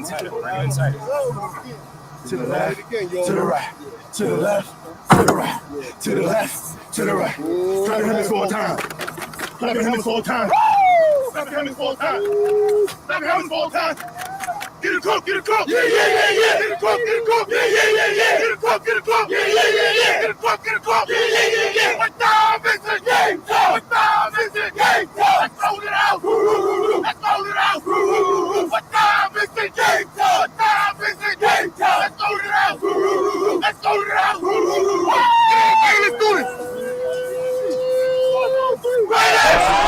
inside. Bring it inside. To the left, to the right, to the left, to the right, to the left, to the right. Clap your hands for a time. Clap your hands for a time. Clap your hands for a time. Clap your hands for a time. Get a cup, get a cup. Yeah, yeah, yeah, yeah. Get a cup, get a cup. Yeah, yeah, yeah, yeah. Get a cup, get a cup. Yeah, yeah, yeah, yeah. Get a cup, get a cup. Yeah, yeah, yeah, yeah. What time is it? Game time. What time is it? Game time. Let's roll it out. Let's roll it out. What time is it? Game time. What time is it? Game time. Let's roll it out. Let's roll it out. Hey, let's do this. Right.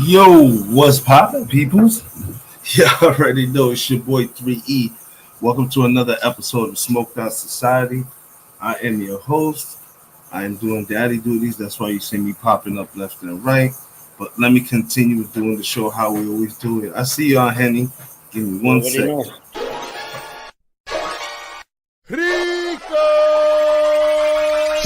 Yo, what's poppin', peoples? You already know it's your boy 3E. Welcome to another episode of Smoked Out Society. I am your host. I am doing daddy duties. That's why you see me popping up left and right. But let me continue with doing the show how we always do it. I see y'all, Henny. Give me 1 second.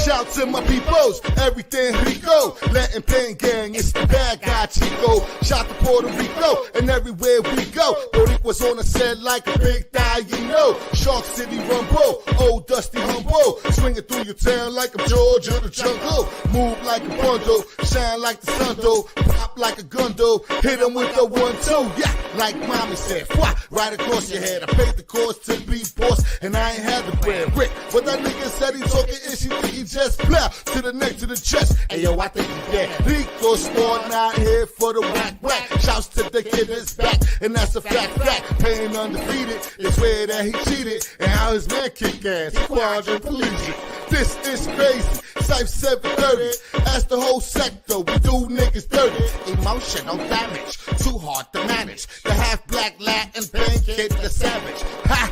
Shout to my peoples, everything Rico, Latin Pain Gang, it's the bad guy Chico. Shout to Puerto Rico, and everywhere we go, Boricua's on the set like a big thigh, you know. Shark City Rumble, old Dusty Humble, swinging through your town like I'm George of the jungle. Move like a bundle, shine like the sun though, pop like a gun though, hit 'em with the 1-2, yeah, like mommy said, right across your head. I paid the cost to be boss, and I ain't had the bread. Rick, but that nigga said he talking ish, he think he just plow to the neck, to the chest. Hey yo, I think he dead. Rico Squad not here for the whack. Shouts to the kid that's back, and that's a fact. Paying undefeated, they swear that he cheated, and how his man kick ass, quadriplegic. This is crazy. Syph 730, ask the whole sector, we do niggas dirty. Emotional damage, too hard to manage. The half black Latin pancake, the savage. Ha!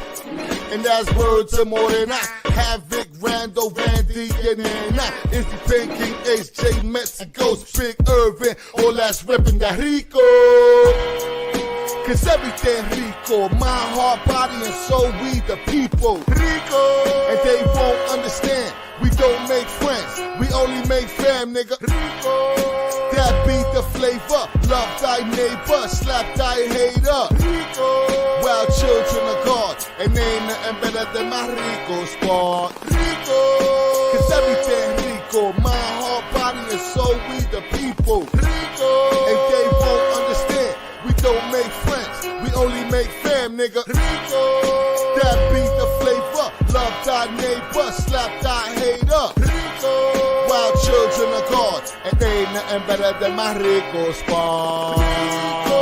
And that's words of more than I. Havoc, Randall, Randy, and I. Izzy Pinking, HJ, Mexico's Big Irvin, all that's reppin' that Rico. Cause everything Rico, my heart, body, and soul, we the people. Rico! And they won't understand, we don't make friends, we only make fam, nigga. Rico! That be the flavor, love thy neighbor, slap thy hater. Rico! Wild children of God, and ain't nothing better than my Rico Squad. Rico! Cause everything Rico, my heart, body, and soul, we the people. Rico! And they won't understand, we don't make friends, we only make fam, nigga. Rico! That be the flavor, love thy neighbor, slap thy hater. Rico! Wild children of God, and ain't nothing better than my Rico Squad. Rico!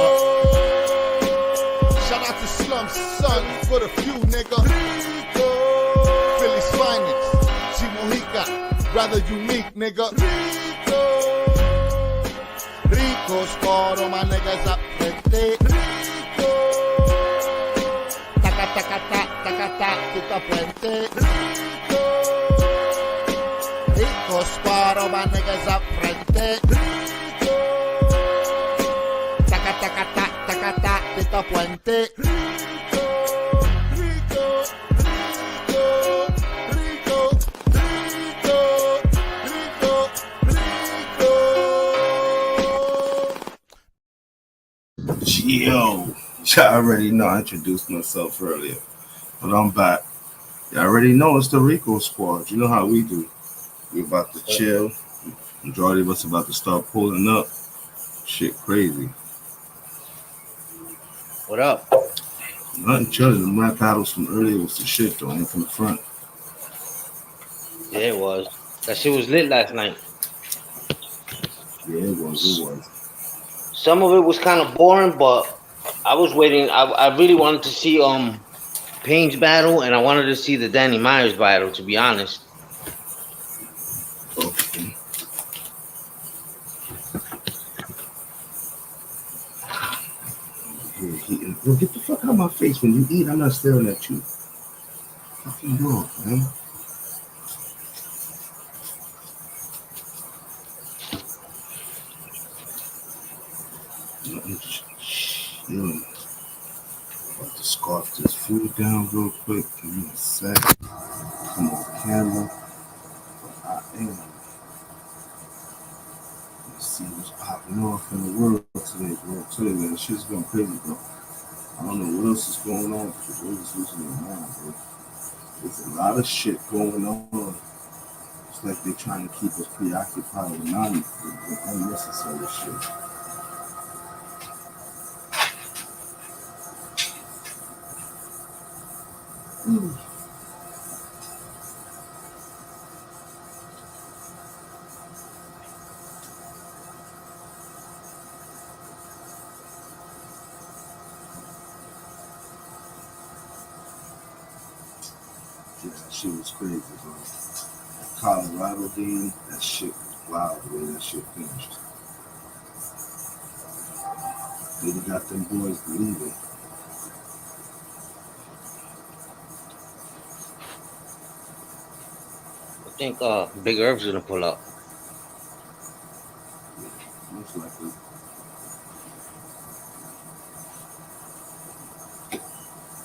Shout out to Slum Son for the few, nigga. Rico! nigga. Rather unique, nigga. Rico. Rico Squad, all my niggas up frente. Rico. Taca, taca, taca, taca, taca, Tito Puente. Rico. Rico Squad, all my niggas up frente. Rico. Taca, taca, taca, taca, taca, Tito Puente. Rico. Rico. Rico. Rico. Rico. Rico. Yo, y'all already know I introduced myself earlier, but I'm back. Y'all already know it's the Rico Squad. You know how we do. We about to chill. Majority of us about to start pulling up. Shit crazy. What up? Nothing chilling. The rap battles from earlier was the shit though, ain't from the front. Yeah, it was. That shit was lit last night. Yeah, it was. Some of it was kind of boring, but I was waiting. I really wanted to see Payne's battle, and I wanted to see the Danny Myers battle. To be honest, Okay. Yo, get the fuck out of my face. When you eat, I'm not staring at you. Fucking dog, man. I'm just chilling. About to scarf this food down real quick. Give me a sec. Come on camera. I am. Let's see what's popping off in the world today, bro. I'm telling you, man, shit's going crazy, bro. I don't know what else is going on, but the world is losing their mind, bro. There's a lot of shit going on. It's like they're trying to keep us preoccupied with unnecessary shit. Yeah, that shit was crazy, bro. That Colorado game, that shit was wild the way that shit finished. They got them boys believing. I think Big Herb's gonna pull up. Most likely.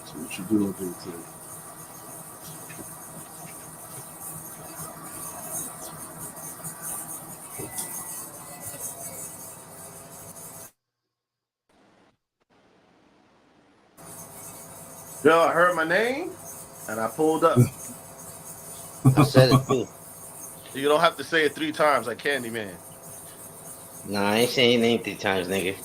So what you doing today? Yo, I heard my name and I pulled up. I said it too. You don't have to say it 3 times like Candyman. Nah, I ain't saying your name 3 times, nigga.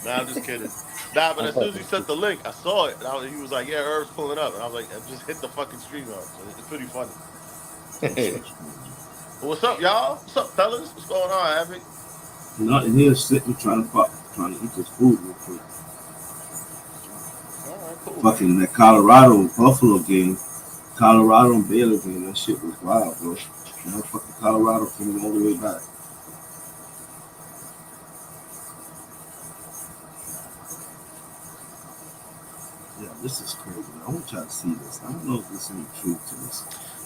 Nah, I'm just kidding. Nah, but as soon as he sent the link, I saw it. And he was like, yeah, Herb's pulling up. And I was like, I just hit the fucking stream up. So it's pretty funny. But what's up, y'all? What's up, fellas? What's going on, Havoc? Nothing here, sitting trying to eat this food real quick. All right, cool. Fucking that Colorado Buffalo game, Colorado and Baylor game, that shit was wild, bro. You know, fucking Colorado came all the way back. Yeah, this is crazy. I want y'all to see this. I don't know if there's any truth to this.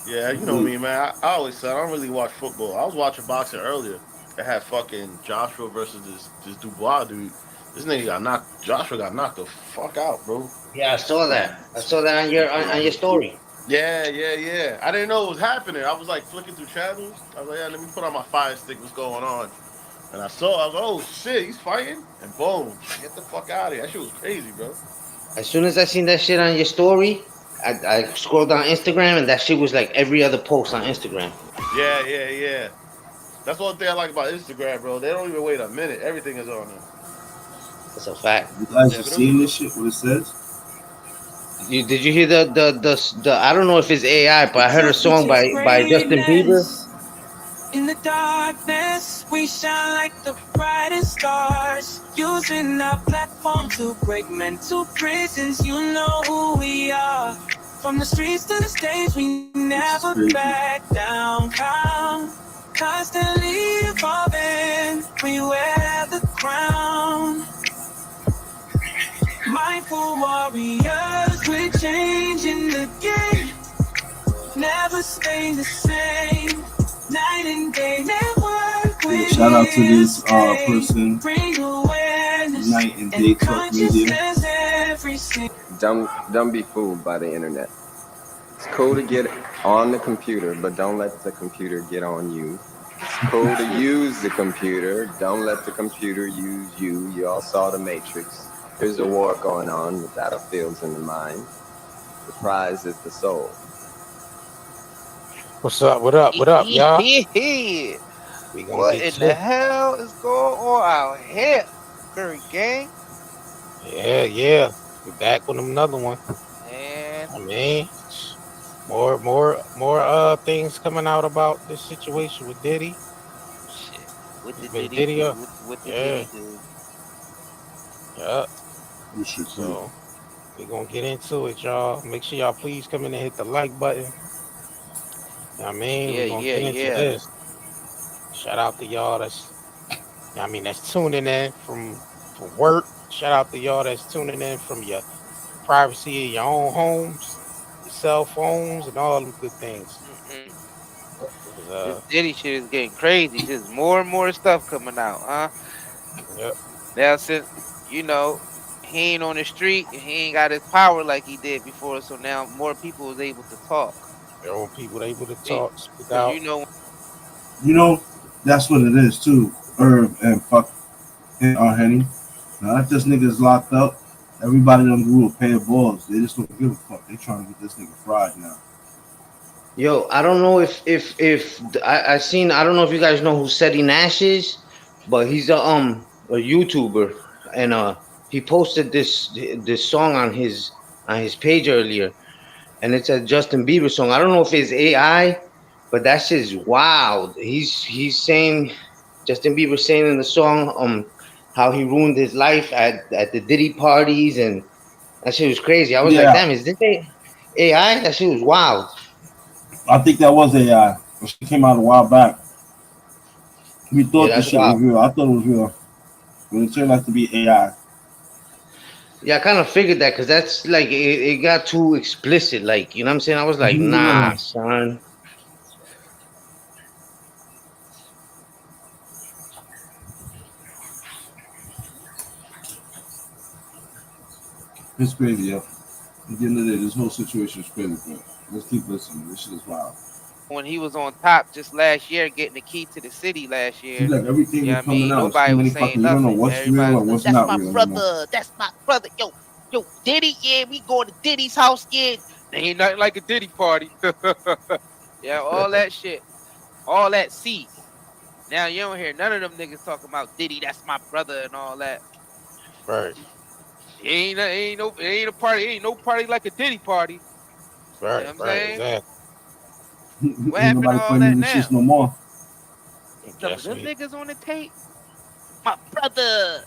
Yeah, you know me, man. I always said I don't really watch football. I was watching boxing earlier. It had fucking Joshua versus this Dubois dude. This nigga got knocked. Joshua got knocked the fuck out, bro. Yeah, I saw that. I saw that on your story. Yeah. I didn't know what was happening. I was like flicking through channels. I was like, yeah, let me put on my fire stick. What's going on? And I was like, oh shit, he's fighting. And boom, get the fuck out of here. That shit was crazy, bro. As soon as I seen that shit on your story, I scrolled down Instagram, and that shit was like every other post on Instagram. Yeah. That's one thing I like about Instagram, bro. They don't even wait a minute. Everything is on there. That's a fact. You guys have seen this shit, what it says? Did you hear the I don't know if it's AI, but I heard a song by Justin Bieber. In the darkness, we shine like the brightest stars. Using our platform to break mental prisons. You know who we are. From the streets to the stage, we never crazy. back down. Constantly evolving, we wear the crown. Mindful warriors, we're changing the game. Never stay the same. Night and day, network. Yeah, shout out to this person, Night and Day Talk Media. Don't be fooled by the internet. It's cool to get on the computer, but don't let the computer get on you. It's cool to use the computer. Don't let the computer use you. You all saw The Matrix. There's a war going on. The battlefield's in the mind. The prize is the soul. What's up? What up? What up, y'all? What in the hell is going on out here, Curry Gang? Yeah. We back with another one. Man, I mean, more things coming out about this situation with Diddy. shit. What the Been Diddy do? up. What the Yeah. Diddy do? Yeah. We should So we're gonna get into it, y'all. Make sure y'all please come in and hit the like button. You know what I mean, we're gonna get into this. Shout out to y'all that's tuning in from work. Shout out to y'all that's tuning in from your privacy of your own homes, your cell phones, and all them good things. This Diddy shit is getting crazy. There's more and more stuff coming out, huh? Yep. Now since he ain't on the street and he ain't got his power like he did before, so now more people is able to talk. There are people able to talk, speak Cause out. You know, that's what it is too. Herb and fuck Henny. Now if this nigga's locked up, everybody done grew a pair of balls. They just don't give a fuck. They trying to get this nigga fried now. Yo, I don't know if I seen. I don't know if you guys know who Seti Nash is, but he's a YouTuber, and he posted this song on his page earlier, and it's a Justin Bieber song. I don't know if it's AI, but that shit's wild. He's saying, Justin Bieber saying in the song how he ruined his life at the Diddy parties, and that shit was crazy. I was like, damn, is this AI? That shit was wild. I think that was AI. She came out a while back. We thought this shit was real. I thought it was real, but it turned out to be AI. Yeah, I kind of figured that because that's like it got too explicit. Like, you know what I'm saying? I was like, nah, son. It's crazy, yo. At the end of the day, this whole situation is crazy, but let's keep listening. This shit is wild. When he was on top just last year, getting the key to the city last year. Seems like everything is coming out. Nobody was saying nothing. You don't know what's real or what's not real. That's my brother. Yo, Diddy, yeah, we going to Diddy's house, yeah. There ain't nothing like a Diddy party. Yeah, all that shit. All that cease. Now you don't hear none of them niggas talking about Diddy, that's my brother and all that. Right. Ain't no party like a Diddy party. Right, you know what I'm saying? Exactly. What happened to all that now? No more. Them niggas on the tape. My brother.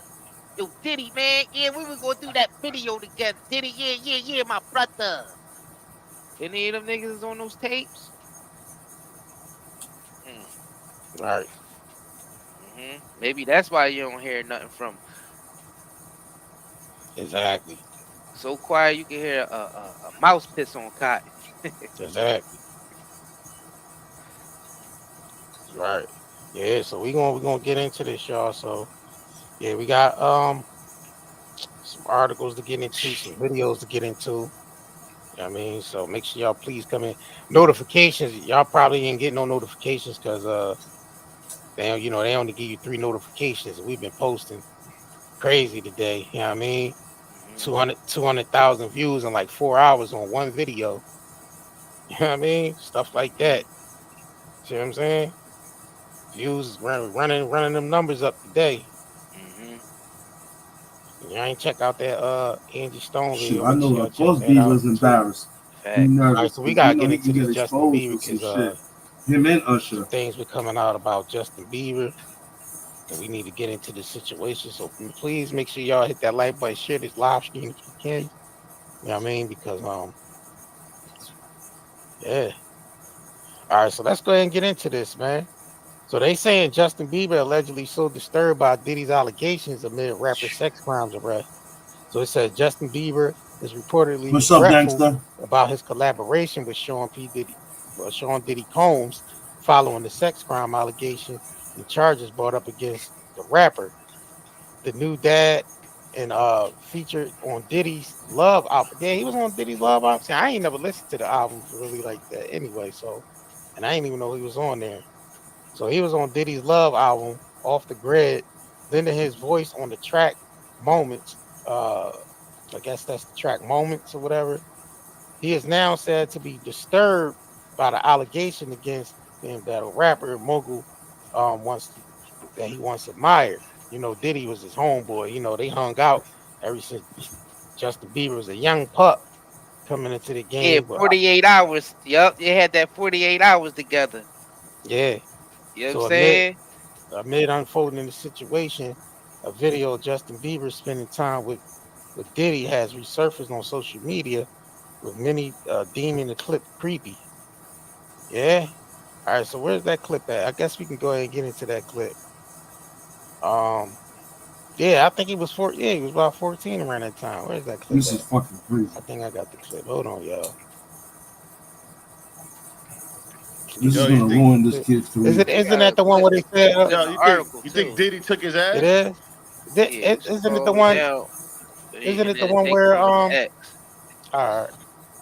Yo, Diddy, man. Yeah, we were going to do that video together. Diddy, yeah, my brother. Any of them niggas is on those tapes? Right. Maybe that's why you don't hear nothing from. Exactly. So quiet you can hear a mouse piss on cotton. Exactly. Right. Yeah, so we're gonna get into this, y'all. So yeah, we got some articles to get into, some videos to get into. You know what I mean? So make sure y'all please come in. Notifications, y'all probably ain't getting no notifications because they only give you 3 notifications. We've been posting crazy today. You know what I mean? 200,000 views in like 4 hours on one video. You know what I mean? Stuff like that. See what I'm saying? Views running them numbers up today. You ain't check out that Angie Stone video. I know, of course, Bieber's embarrassed. He nervous. All right, so we gotta get into this Justin Bieber because him and Usher. some things were coming out about Justin Bieber, and we need to get into the situation. So please make sure y'all hit that like button, share this live stream if you can. You know what I mean? Because Yeah. All right, so let's go ahead and get into this, man. So they saying Justin Bieber allegedly so disturbed by Diddy's allegations amid rapper sex crimes arrest. So it says Justin Bieber is reportedly What's up, regretful gangster? about his collaboration with Sean Diddy Combs following the sex crime allegation and charges brought up against the rapper. The new dad and featured on Diddy's Love album. Yeah, he was on Diddy's Love album. See, I ain't never listened to the album for really like that anyway. So, and I didn't even know he was on there. So he was on Diddy's Love album, Off the Grid, lending his voice on the track Moments. I guess that's the track Moments or whatever. He is now said to be disturbed by the allegation against him that a rapper mogul wants that he once admired. You know, Diddy was his homeboy. You know, they hung out ever since Justin Bieber was a young pup coming into the Yeah, game. But 48 hours. Yup, they had that 48 hours together. yeah, You know what I'm so saying? amid unfolding the situation, a video of Justin Bieber spending time with Diddy has resurfaced on social media, with many deeming the clip creepy. Yeah. All right. So where's that clip at? I guess we can go ahead and get into that clip. Um. Yeah, I think he was four. Yeah, he was about 14 around that time. Where's that clip This is at? fucking crazy. I think I got the clip. Hold on, y'all. This is Yo, you gonna think? ruin this kid's Is career. it? Isn't that the one where they said Clip Yo, the you think? article You think too. Diddy took his it ass? is? Yeah, Isn't it the scroll one? down. Isn't it And the then one they where call it X. all right.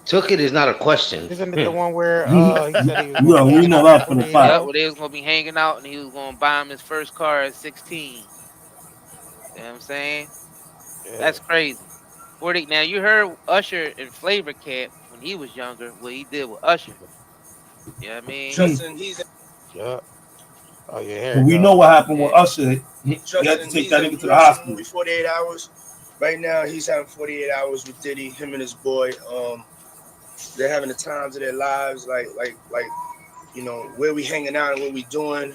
Took it is not a question. Isn't it the one where he said he was gonna Yo, be we hanging know out that for for the 48 fact. Yep, hours? well, they was gonna be hanging out and he was gonna buy him his first car at 16. You know what I'm saying? Yeah. That's crazy. 40. Now you heard Usher in Flavor Camp when he was younger, what he did with Usher. You know what I mean? Justin, he's Yeah. Oh yeah, here But we we go. know what happened with Yeah. Usher. He had to Justin. take He's that in. nigga to You the ever seen the hospital. movie 48 Hours? Right now, he's having 48 hours with Diddy. Him and his boy. They're having the times of their lives. Like, you know, where we hanging out and what we doing.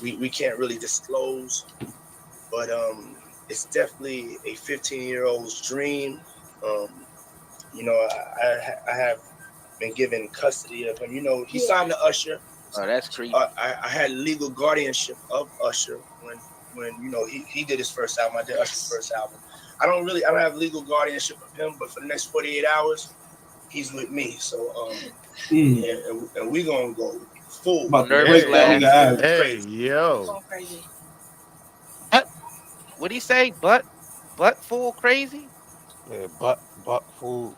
We can't really disclose, but it's definitely a 15-year-old's dream. Um, you know, I have been given custody of him. You know, he signed to Usher. Oh, that's creepy. I had legal guardianship of Usher when you know he did his first album. I did Usher's first album. I don't have legal guardianship of him, but for the next 48 hours, he's with me. So yeah, and we gonna go full. About to Nervous break that laugh. nigga ass. Hey, yo. What'd he say? Butt full crazy? Yeah, buck food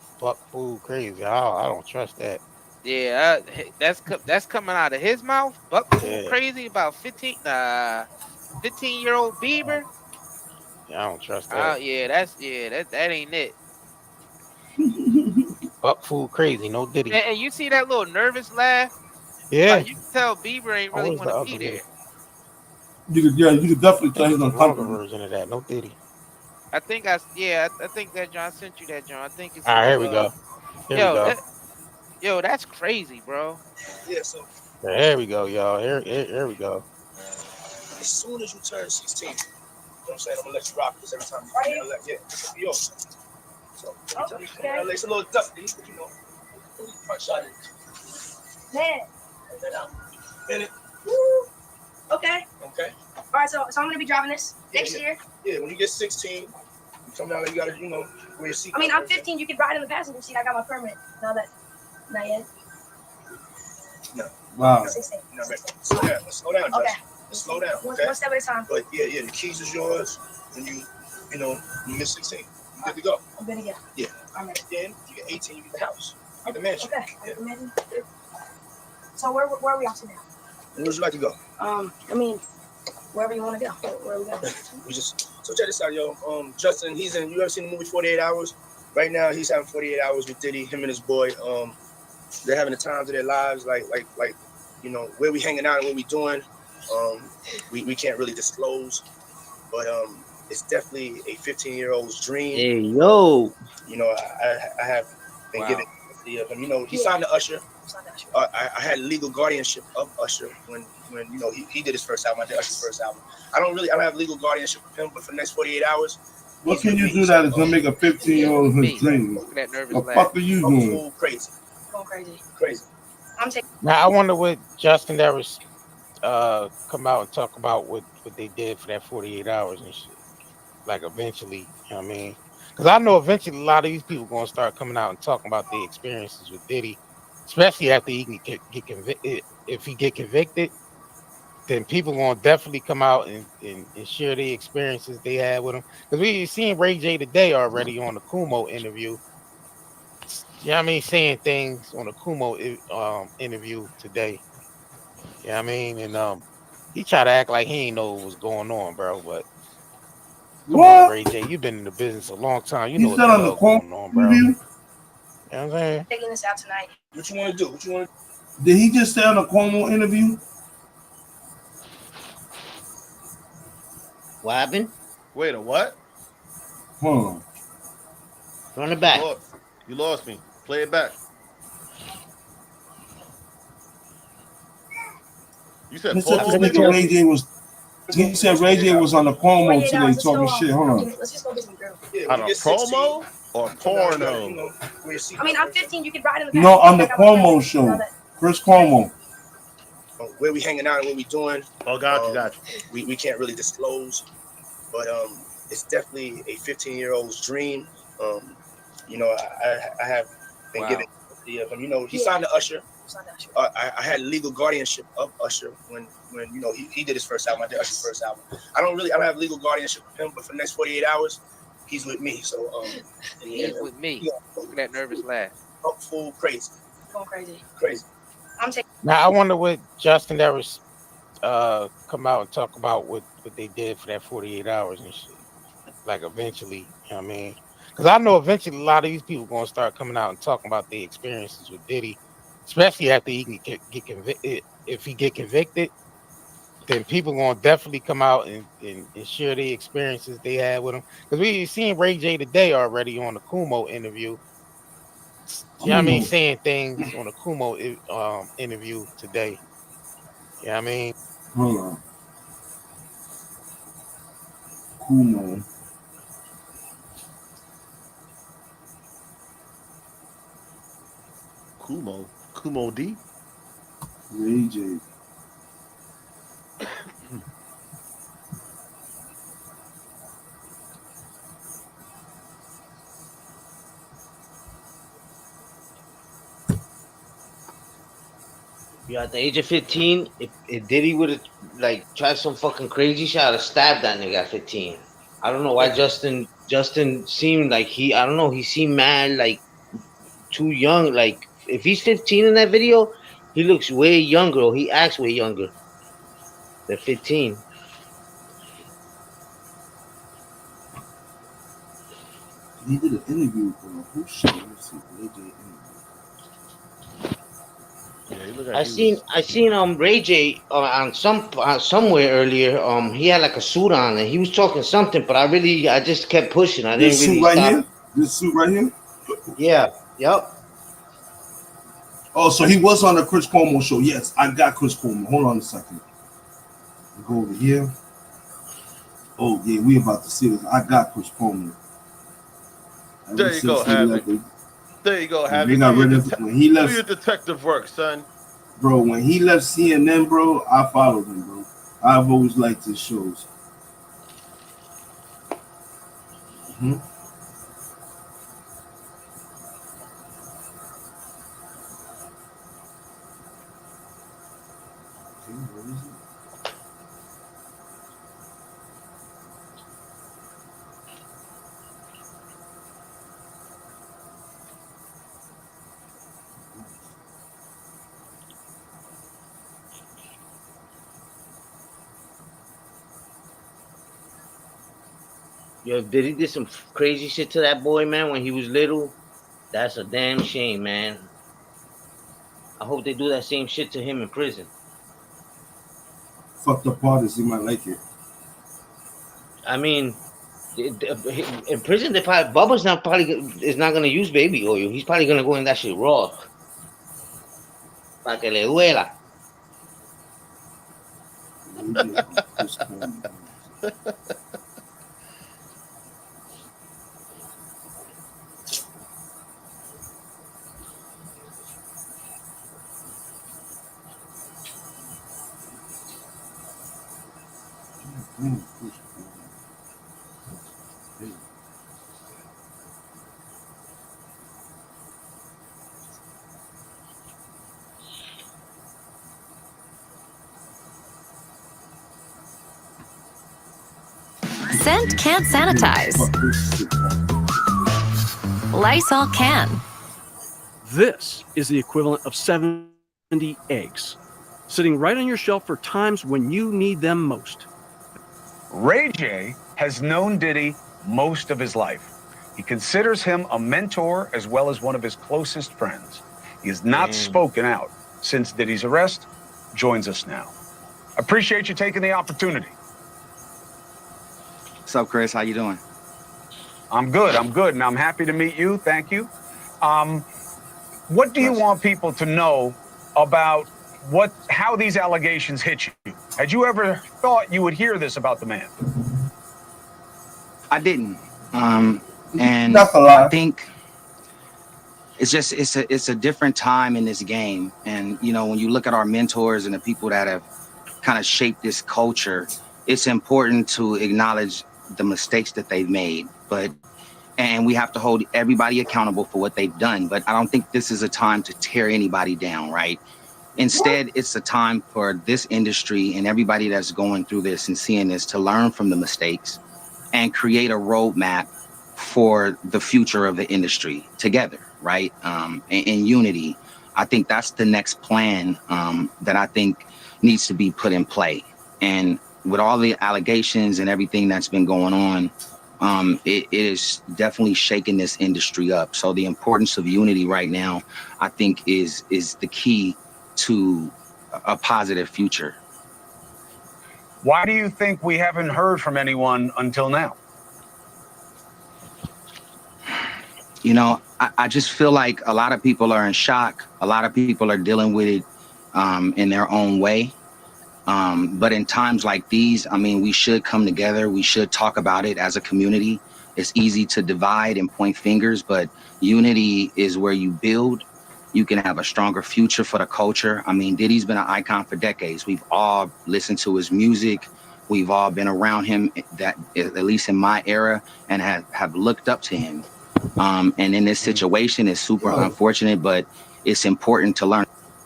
crazy. I don't trust that. Yeah, that's coming out of his mouth. Buck fool Yeah. crazy about 15-year-old Bieber. Yeah, I don't trust that. That ain't it. Buck food crazy, no Diddy. And you see that little nervous laugh? Yeah. Like you can tell Bieber ain't really Where's want the to other be one? there. You could definitely tell he's The longer uncomfortable. version of that, no Diddy. I think that John sent you that John. I think it's All right, here we go. Here we go. That's crazy, bro. Yeah, so Here we go, y'all. Here we go. as soon as you turn 16, you know what I'm saying? I'm gonna let you rock this every time you let it's yours. So every time you it's a little dusty, but you know. Front shot it. Man. And then out. In it. Okay. Okay. All right. So I'm gonna be driving this next year. Yeah, when you get 16, you come down and you gotta, you know, wear your seat. I mean, I'm 15. You could ride in the passenger seat. I got my permit. Not yet. No. Wow. 16. No, slow down. Slow down, Josh. Okay. Slow down. One Okay. step at a time. But yeah, the keys is yours when you miss 16. You good to go. I'm good to go. Yeah. All right. Then you get 18, you get the house. You get the mansion. Okay. Yeah. The mansion. So where are we off to now? Where would you like to go? I mean, wherever you want to go. Where are we going? So check this out, yo. Justin, he's in. You ever seen the movie 48 Hours? Right now, he's having 48 hours with Diddy. Him and his boy. They're having the times of their lives. Like, you know, where we hanging out and what we doing. We can't really disclose, but it's definitely a 15-year-old's dream. Hey, yo. You know, I have been given custody of him. You know, he signed to Usher. I had legal guardianship of Usher when you know he did his first album. I did Usher's first album. I don't have legal guardianship of him, but for the next 48 hours. What can you do that is gonna make a 15-year-old his dream? Look at that nervous The laugh. fuck are you doing? Full crazy. crazy. Crazy. Now I wonder what Justin Everest come out and talk about what they did for that 48 hours and shit. Like eventually, you know what I mean? Because I know eventually a lot of these people gonna start coming out and talking about their experiences with Diddy, especially after he can get convicted. If he get convicted, then people gonna definitely come out and share the experiences they had with him. Because we seen Ray J today already on the Kumo interview. You know what I mean? Saying things on the Kumo interview today. You know what I mean? And he tried to act like he ain't know what was going on, bro. But come on, What? Ray J, you've been in the business a long time. You He know what said the on the hell Cuomo going on, bro. interview? You know what I'm saying? Taking this out tonight. What you want to do? What you want to Did he just say on the Cuomo interview? What happened? Wait, a what? Huh. Run it You back. lost. You lost me. Play it back. You said He said I this Cuomo, couldn't nigga tell. nigga? Ray J was. He said Ray J was on the Cuomo 48 today hours. Let's talking go. shit. Hold on. Let's just go get some girls. do? Yeah, when On you a get 16, promo or sometimes you gotta, porno? wear your seatbelt. I mean, I'm 15. You can ride in the back. No, on the I got my Cuomo permit. show. Now that- Chris Cuomo. Where we hanging out and what we doing, Oh, got you, got you. we can't really disclose, but it's definitely a 15-year-old's dream. Um, I have been given Wow. custody of him. He signed to Usher. I had legal guardianship of Usher when he did his first album. I did Usher's first album. I don't have legal guardianship of him, but for the next 48 hours, he's with me. So He's with me. Look at that nervous laugh. full crazy, Going crazy. crazy. I'm taking. Now I wonder what Justin Everest come out and talk about what they did for that 48 hours and shit. Like eventually, you know what I mean? Because I know eventually a lot of these people gonna start coming out and talking about their experiences with Diddy, especially after he can get convicted. If he get convicted, then people gonna definitely come out and share the experiences they had with him. Because we seen Ray J today already on the Kumo interview. You know what I mean? Saying things on the Kumo interview today. You know what I mean? Hold on. Kumo. Kumo D. Ray J. You at the age of 15, if Diddy would have like tried some fucking crazy shit, I'd have stabbed that nigga at 15. I don't know why Justin seemed like I don't know, he seemed mad like too young. Like if he's 15 in that video, he looks way younger or he acts way younger than 15. He did an interview for who shit? Let's see. Ray J interview. Yeah, he looked like I he seen was. I seen Ray J on somewhere earlier. He had like a suit on and he was talking something, but I just kept pushing. I didn't This suit really right stop. here? This suit right here? Yeah. Yep. Oh, so he was on the Chris Cuomo show. Yes, I got Chris Cuomo. Hold on a second. Go over here. Oh, yeah, we about to see this. I got Chris Cuomo. Ever There you go, since he Havoc. left, There you go, when they Havoc. got rid of when he Do your left, detective work, son. bro. When he left CNN, bro, I followed him, bro. I've always liked his shows. Mhm. Okay, where is it? Yo, if Diddy did some crazy shit to that boy, man, when he was little, that's a damn shame, man. I hope they do that same shit to him in prison. Fucked up artist, he might like it. I mean, in prison, they probably Bubba's not probably is not gonna use baby oil. He's probably gonna go in that shit raw, para que le duela. Ray J on Chris Cuomo. Scent can't sanitize. Lysol can. This is the equivalent of 70 eggs, sitting right on your shelf for times when you need them most. Ray J has known Diddy most of his life. He considers him a mentor as well as one of his closest friends. He has not spoken out since Diddy's arrest. Joins us now. Appreciate you taking the opportunity. What's up, Chris? How you doing? I'm good, and I'm happy to meet you. Thank you. What do you want people to know about how these allegations hit you? Had you ever thought you would hear this about the man? I didn't. And I think it's a different time in this game. And you know, when you look at our mentors and the people that have kind of shaped this culture, it's important to acknowledge the mistakes that they've made. And we have to hold everybody accountable for what they've done. But I don't think this is a time to tear anybody down, right? Instead, it's a time for this industry and everybody that's going through this and seeing this to learn from the mistakes and create a roadmap for the future of the industry together, right? In unity. I think that's the next plan that I think needs to be put in play. And with all the allegations and everything that's been going on, it is definitely shaking this industry up. So the importance of unity right now, I think, is the key to a positive future. Why do you think we haven't heard from anyone until now? You know, I just feel like a lot of people are in shock. A lot of people are dealing with it in their own way. But in times like these, I mean, we should come together. We should talk about it as a community. It's easy to divide and point fingers, but unity is where you build. You can have a stronger future for the culture. I mean, Diddy's been an icon for decades. We've all listened to his music. We've all been around him, that at least in my era, and have looked up to him. And in this situation, it's super unfortunate, but it's important to learn.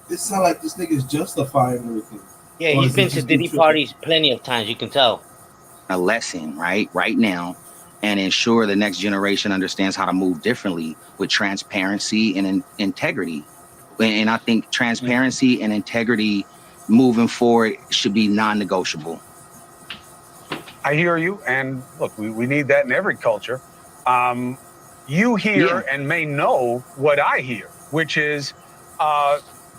It sounds like this nigga's justifying everything. Yeah, he's been to Diddy parties plenty of times, you can tell. A lesson right now, and ensure the next generation understands how to move differently with transparency and integrity. And I think transparency and integrity moving forward should be non-negotiable. I hear you, and look, we need that in every culture. You hear and may know what I hear, which is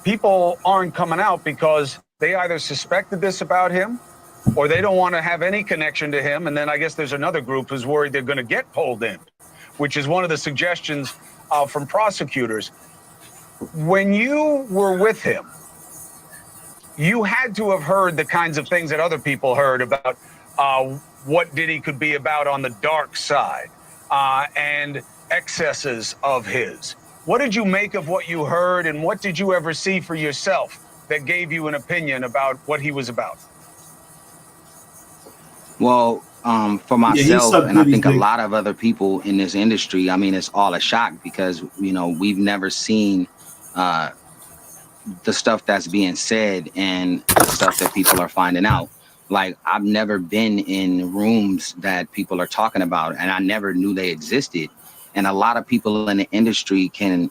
people aren't coming out because they either suspected this about him or they don't want to have any connection to him. And then I guess there's another group who's worried they're going to get pulled in, which is one of the suggestions from prosecutors. When you were with him, you had to have heard the kinds of things that other people heard about what Diddy could be about on the dark side and excesses of his. What did you make of what you heard, and what did you ever see for yourself that gave you an opinion about what he was about? Well, for myself, and I think a lot of other people in this industry, I mean, it's all a shock because, you know, we've never seen the stuff that's being said and the stuff that people are finding out. Like, I've never been in rooms that people are talking about, and I never knew they existed. And a lot of people in the industry can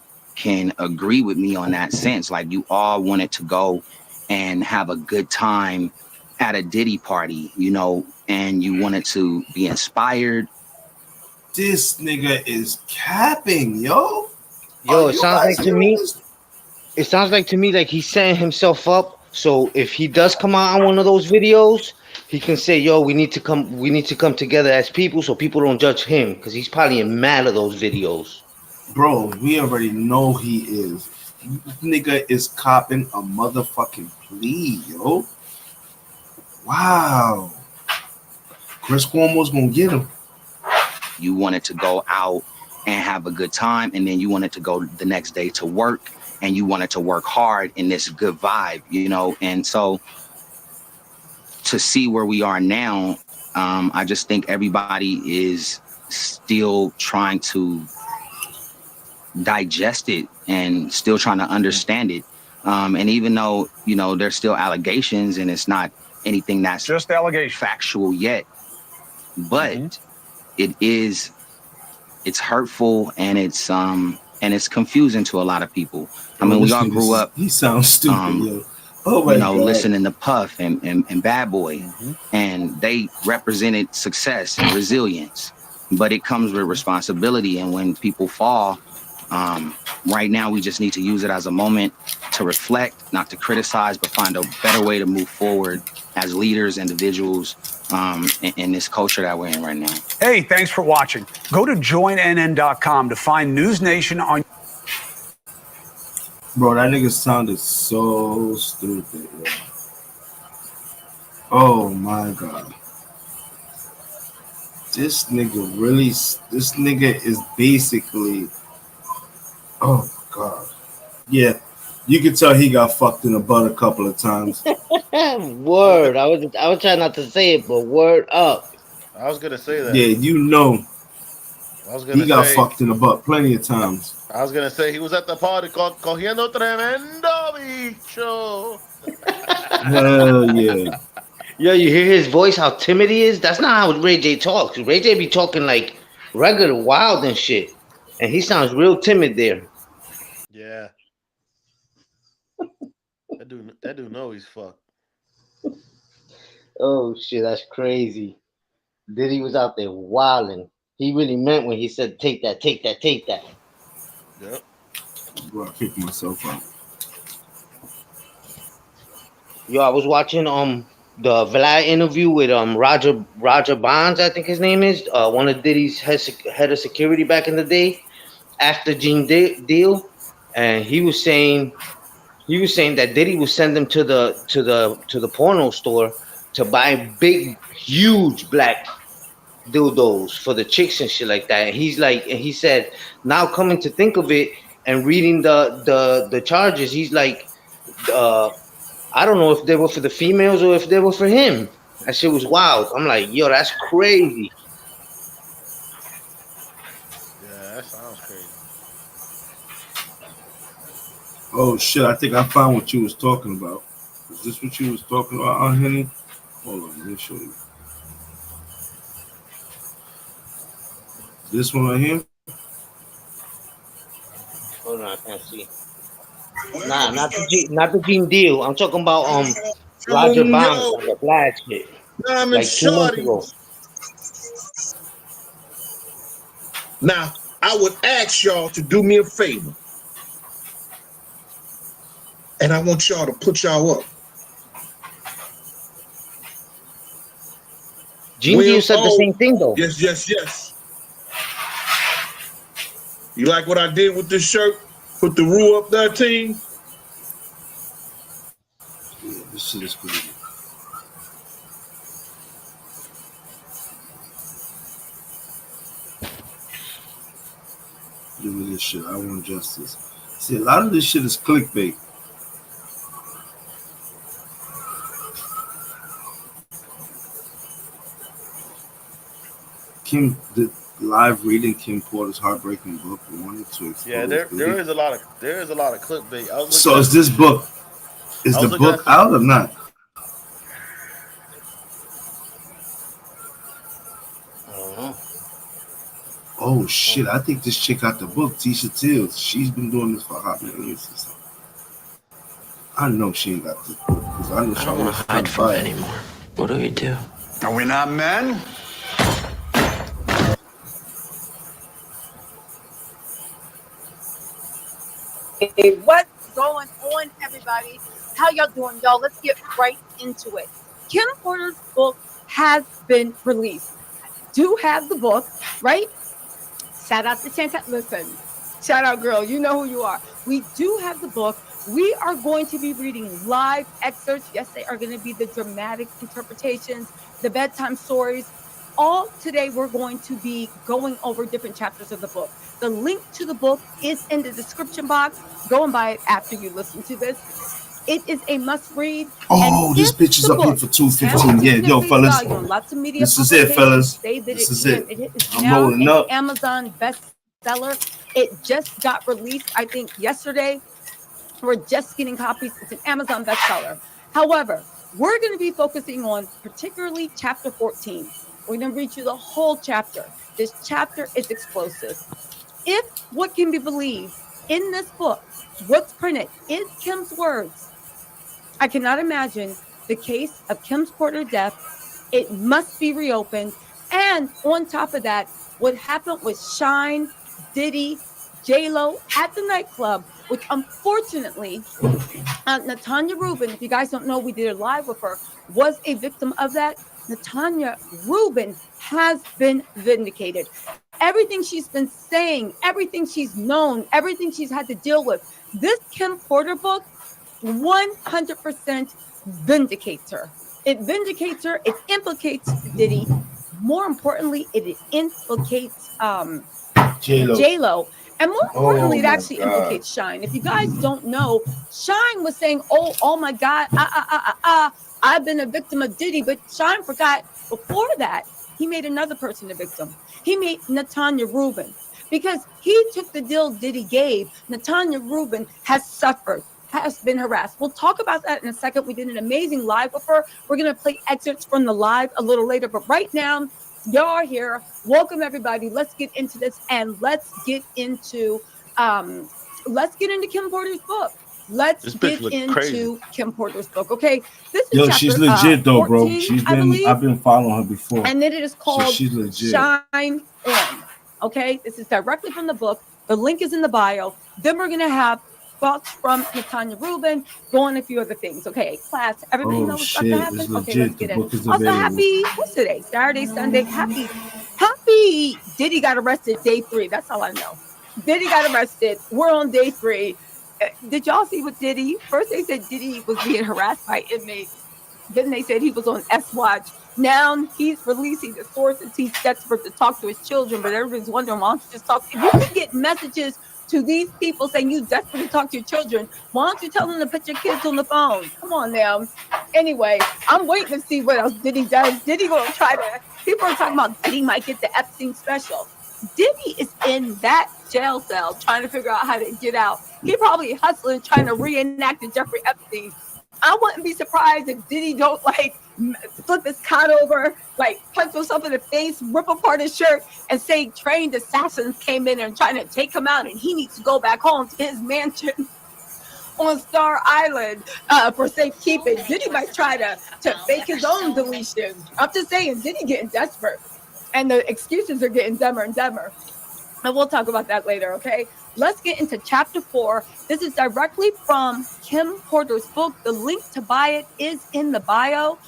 agree with me on that sense. Like, you all wanted to go and have a good time at a Diddy party, you know, and you wanted to be inspired. This nigga is capping, yo. Yo, it sounds like to me. It sounds like to me like he's setting himself up. So if he does come out on one of those videos, he can say, "Yo, we need to come together as people, so people don't judge him," because he's probably in mad of those videos. Bro, we already know he is. This nigga is copping a motherfucking plea, yo. Wow. Chris Cuomo's gonna get him. You wanted to go out and have a good time, and then you wanted to go the next day to work, and you wanted to work hard in this good vibe, you know. And so to see where we are now, I just think everybody is still trying to digest it and still trying to understand it. And even though, you know, there's still allegations and it's not anything that's just allegation factual yet, but it is, it's hurtful and it's confusing to a lot of people. I mean, we all grew up. He sounds stupid, yo. Oh my you know, God. listening to Puff and Bad Boy, and they represented success and resilience. But it comes with responsibility, and when people fall, right now we just need to use it as a moment to reflect, not to criticize, but find a better way to move forward as leaders, individuals, in this culture that we're in right now. Hey, thanks for watching. Go to joinnn.com to find News Nation on. Bro, that nigga sounded so stupid, yo. Oh my God. This nigga is basically, oh God. Yeah, you can tell he got fucked in the butt a couple of times. Word. I was trying not to say it, but word up. I was gonna say that. Yeah, you know. I was He gonna got say. fucked in the butt plenty of times. I was gonna say he was at the party cogiendo tremendo bicho. Hell yeah. Yo, you hear his voice, how timid he is? That's not how Ray J talks. Ray J be talking like regular wild and shit. And he sounds real timid there. Yeah. That dude know he's fucked. Oh shit, that's crazy. Diddy was out there wilding. He really meant when he said take that, take that, take that. Yep. Bro, I kicked myself out. Yo, I was watching the Vlad interview with Roger Bonds, I think his name is, one of Diddy's head of security back in the day after deal, and he was saying that Diddy would send them to the porno store to buy big, huge black dildos for the chicks and shit like that. And he said, now coming to think of it and reading the charges, he's like, uh, I don't know if they were for the females or if they were for him. That shit was wild. I'm like, yo, that's crazy. Yeah, that sounds crazy. Oh shit, I think I found what you was talking about. Is this what you was talking about, Henny? Hold on, let me show you. This one right here? Hold on, I can't see. Nah, not the Gene Deal. I'm talking about Roger Bonds on the Vlad shit. Diamond Like 2 months Shorty. ago. Now, I would ask y'all to do me a favor. And I want y'all to put y'all up. Gene Deal said the same thing though. Yes, yes, yes. You like what I did with this shirt? Put the rule up there, team. Yeah, this shit is crazy. Look at this shit. I want justice. See, a lot of this shit is clickbait. Kim, the live reading Kim Porter's heartbreaking book wanted to expose. Yeah, there is a lot of clickbait. So is this book? Is the book out or not? I don't know. Oh shit! I think this chick got the book. Tisha Tills. She's been doing this for a hot minute years. I know she ain't got the book because I know she don't want to hide from it anymore. What do we do? Are we not men? Hey, what's going on, everybody? How y'all doing, y'all? Let's get right into it. Kim Porter's book has been released. I do have the book, right? Shout out to Chantel. Listen, shout out, girl. You know who you are. We do have the book. We are going to be reading live excerpts. Yes, they are going to be the dramatic interpretations, the bedtime stories. All today, we're going to be going over different chapters of the book. The link to the book is in the description box. Go and buy it after you listen to this. It is a must read. Oh, this bitch is up here for 215. Yeah, yo, fellas. Lots of media This is it, fellas. say that This is it it. is I'm now rolling an up. Amazon bestseller. It just got released, I think, yesterday. We're just getting copies. It's an Amazon bestseller. However, we're going to be focusing on particularly chapter 14. We're going to read you the whole chapter. This chapter is explosive. If what can be believed in this book, what's printed, is Kim's words, I cannot imagine the case of Kim's Porter death. It must be reopened. And on top of that, what happened with Shine, Diddy, J-Lo at the nightclub, which unfortunately, Natanya Rubin, if you guys don't know, we did a live with her, was a victim of that. Natanya Rubin has been vindicated. Everything she's been saying, everything she's known, everything she's had to deal with, this Kim Porter book 100% vindicates her. It vindicates her. It implicates Diddy. More importantly, it implicates J-Lo. And more importantly, it actually implicates Shine. If you guys don't know, Shine was saying, oh my God, I've been a victim of Diddy. But Shine forgot before that, he made another person a victim. He made Natanya Rubin. Because he took the deal Diddy gave, Natanya Rubin has suffered, has been harassed. We'll talk about that in a second. We did an amazing live with her. We're going to play excerpts from the live a little later. But right now, y'all are here. Welcome, everybody. Let's get into this, and let's get into Kim Porter's book. Let's get into Kim Porter's book. Okay, this is chapter, she's legit though, 14, bro. I've been following her before, and then it is called so Shine On. Okay, this is directly from the book. The link is in the bio. Then we're gonna have thoughts from Natanya Rubin, going a few other things. Okay, class, everybody knows what's about to happen. Okay, let's get in. Also, happy, what's today? Saturday, Sunday. Happy Diddy got arrested day 3. That's all I know. Diddy got arrested. We're on day 3. Did y'all see what Diddy? First they said Diddy was being harassed by inmates. Then they said he was on S-Watch. Now he's releasing the sources. He's desperate to talk to his children, but everybody's wondering, why don't you just talk? If you can get messages to these people saying you desperately talk to your children, why don't you tell them to put your kids on the phone? Come on now. Anyway, I'm waiting to see what else Diddy does. Diddy gonna try to, people are talking about Diddy might get the Epstein special. Diddy is in that jail cell trying to figure out how to get out. He probably hustling, trying to reenact the Jeffrey Epstein. I wouldn't be surprised if Diddy don't like flip his cot over, like punch himself in the face, rip apart his shirt, and say trained assassins came in and trying to take him out, and he needs to go back home to his mansion on Star Island for safekeeping. Diddy might try to fake his own deletion. I'm just saying, Diddy getting desperate, and the excuses are getting dumber and dumber. And we'll talk about that later, okay? Let's get into chapter 4. This is directly from Kim Porter's book. The link to buy it is in the bio.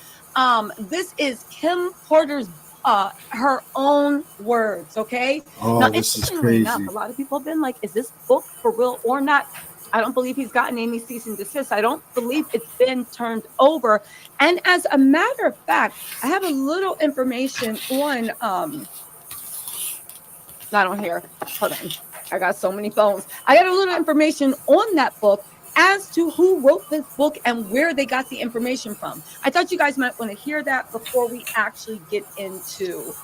This is Kim Porter's her own words, okay? Oh, now, this is interestingly crazy. enough, a lot of people have been like, is this book for real or not? I don't believe he's gotten any cease and desist. I don't believe it's been turned over. And as a matter of fact, I have a little information on not on here. Hold on. I got so many phones. I got a little information on that book as to who wrote this book and where they got the information from. I thought you guys might want to hear that before we actually get into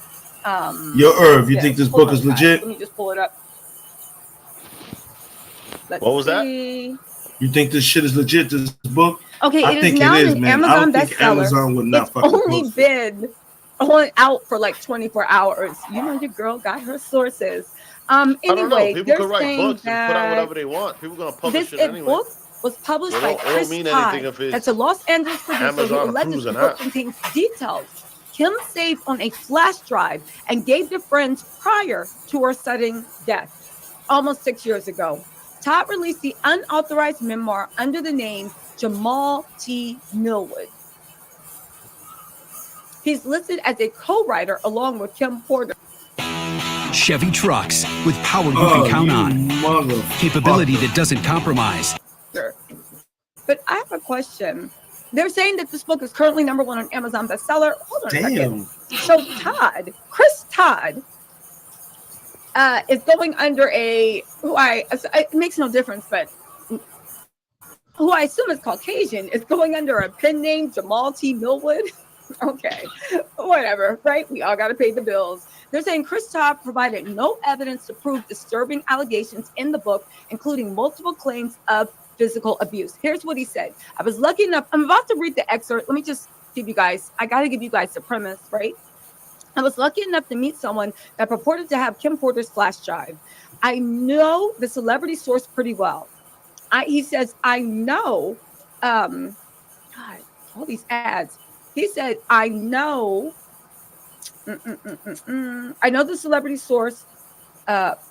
Irv, you think this book is legit? Let me just pull it up. What was that? You think this shit is legit, this book? Okay, I it think is now it is, an man. Amazon I don't think bestseller. Amazon would not It's fucking only post been out for like 24 hours. You know, your girl got her sources. I don't know. Anyway, People they're can write saying books and put out that whatever they want. People gonna publish this it anyway. book was published It by don't Chris mean Todd. anything if it's That's a Los Angeles producer Amazon who alleges approves the or book not. contains details Kim saved on a flash drive and gave to friends prior to her sudden death almost 6 years ago. Todd released the unauthorized memoir under the name Jamal T. Millwood. He's listed as a co-writer along with Kim Porter. Chevy trucks with power you can count on. Capability that doesn't compromise. But I have a question. They're saying that this book is currently #1 on Amazon bestseller. Hold on a second. So Chris Todd, is going under it makes no difference, but who I assume is Caucasian, is going under a pen name Jamal T. Millwood. Okay, whatever, right? We all got to pay the bills. They're saying Chris Todd provided no evidence to prove disturbing allegations in the book, including multiple claims of physical abuse. Here's what he said. I was lucky enough. I'm about to read the excerpt. Let me just give you guys, I got to give you guys the premise, right? I was lucky enough to meet someone that purported to have Kim Porter's flash drive. I know the celebrity source pretty well. He says, I know, God, all these ads. He said, I know the celebrity source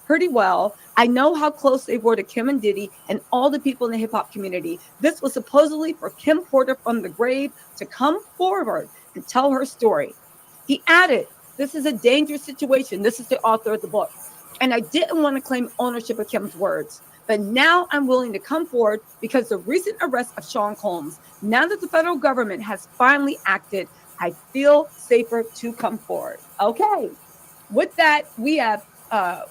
pretty well. I know how close they were to Kim and Diddy and all the people in the hip hop community. This was supposedly for Kim Porter from the grave to come forward and tell her story. He added, this is a dangerous situation. This is the author of the book. And I didn't want to claim ownership of Kim's words. But now I'm willing to come forward because the recent arrest of Sean Combs, now that the federal government has finally acted, I feel safer to come forward. Okay. With that, we have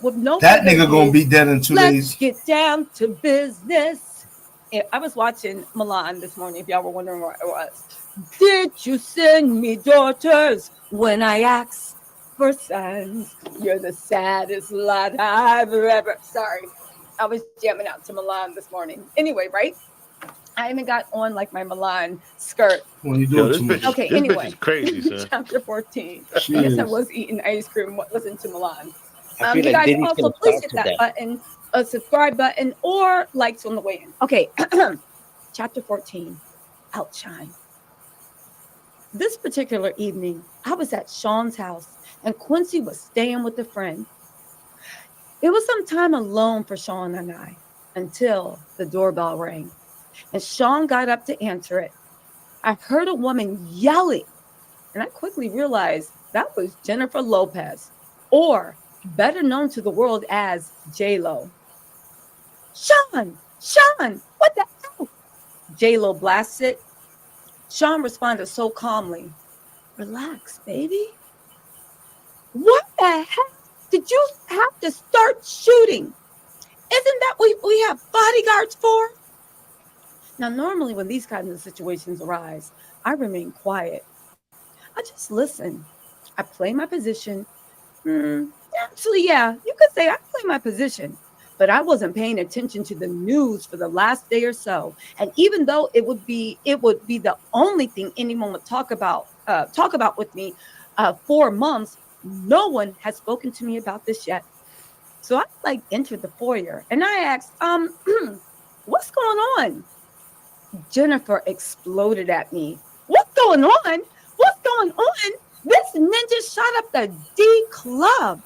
with no that nigga gonna be dead in 2 days. Let's get down to business. I was watching Milan this morning, if y'all were wondering where I was. Did you send me daughters when I asked for sons? You're the saddest lot I've ever. Sorry, I was jamming out to Milan this morning. Anyway, right? I even got on like my Milan skirt. When you do this bitch, okay, this anyway. bitch is crazy, sir. Chapter 14. I guess I was eating ice cream, listening to Milan. I feel You like guys Diddy's also gonna please start hit with that button, a subscribe button, or likes on the way in. Okay, chapter 14, Outshine. This particular evening, I was at Sean's house, and Quincy was staying with a friend. It was some time alone for Sean and I until the doorbell rang, and Sean got up to answer it. I heard a woman yelling, and I quickly realized that was Jennifer Lopez, or better known to the world as J-Lo. Sean, what the hell? J-Lo blasted. Sean responded so calmly, relax, baby. What the hell did you have to start shooting? Isn't that what we have bodyguards for? Now, normally when these kinds of situations arise, I remain quiet. I just listen. I play my position. Actually, yeah, you could say I play my position. But I wasn't paying attention to the news for the last day or so. And even though it would be the only thing anyone would talk about with me 4 months, no one has spoken to me about this yet. So I entered the foyer and I asked, what's going on? Jennifer exploded at me. What's going on? What's going on? This ninja shot up the D club.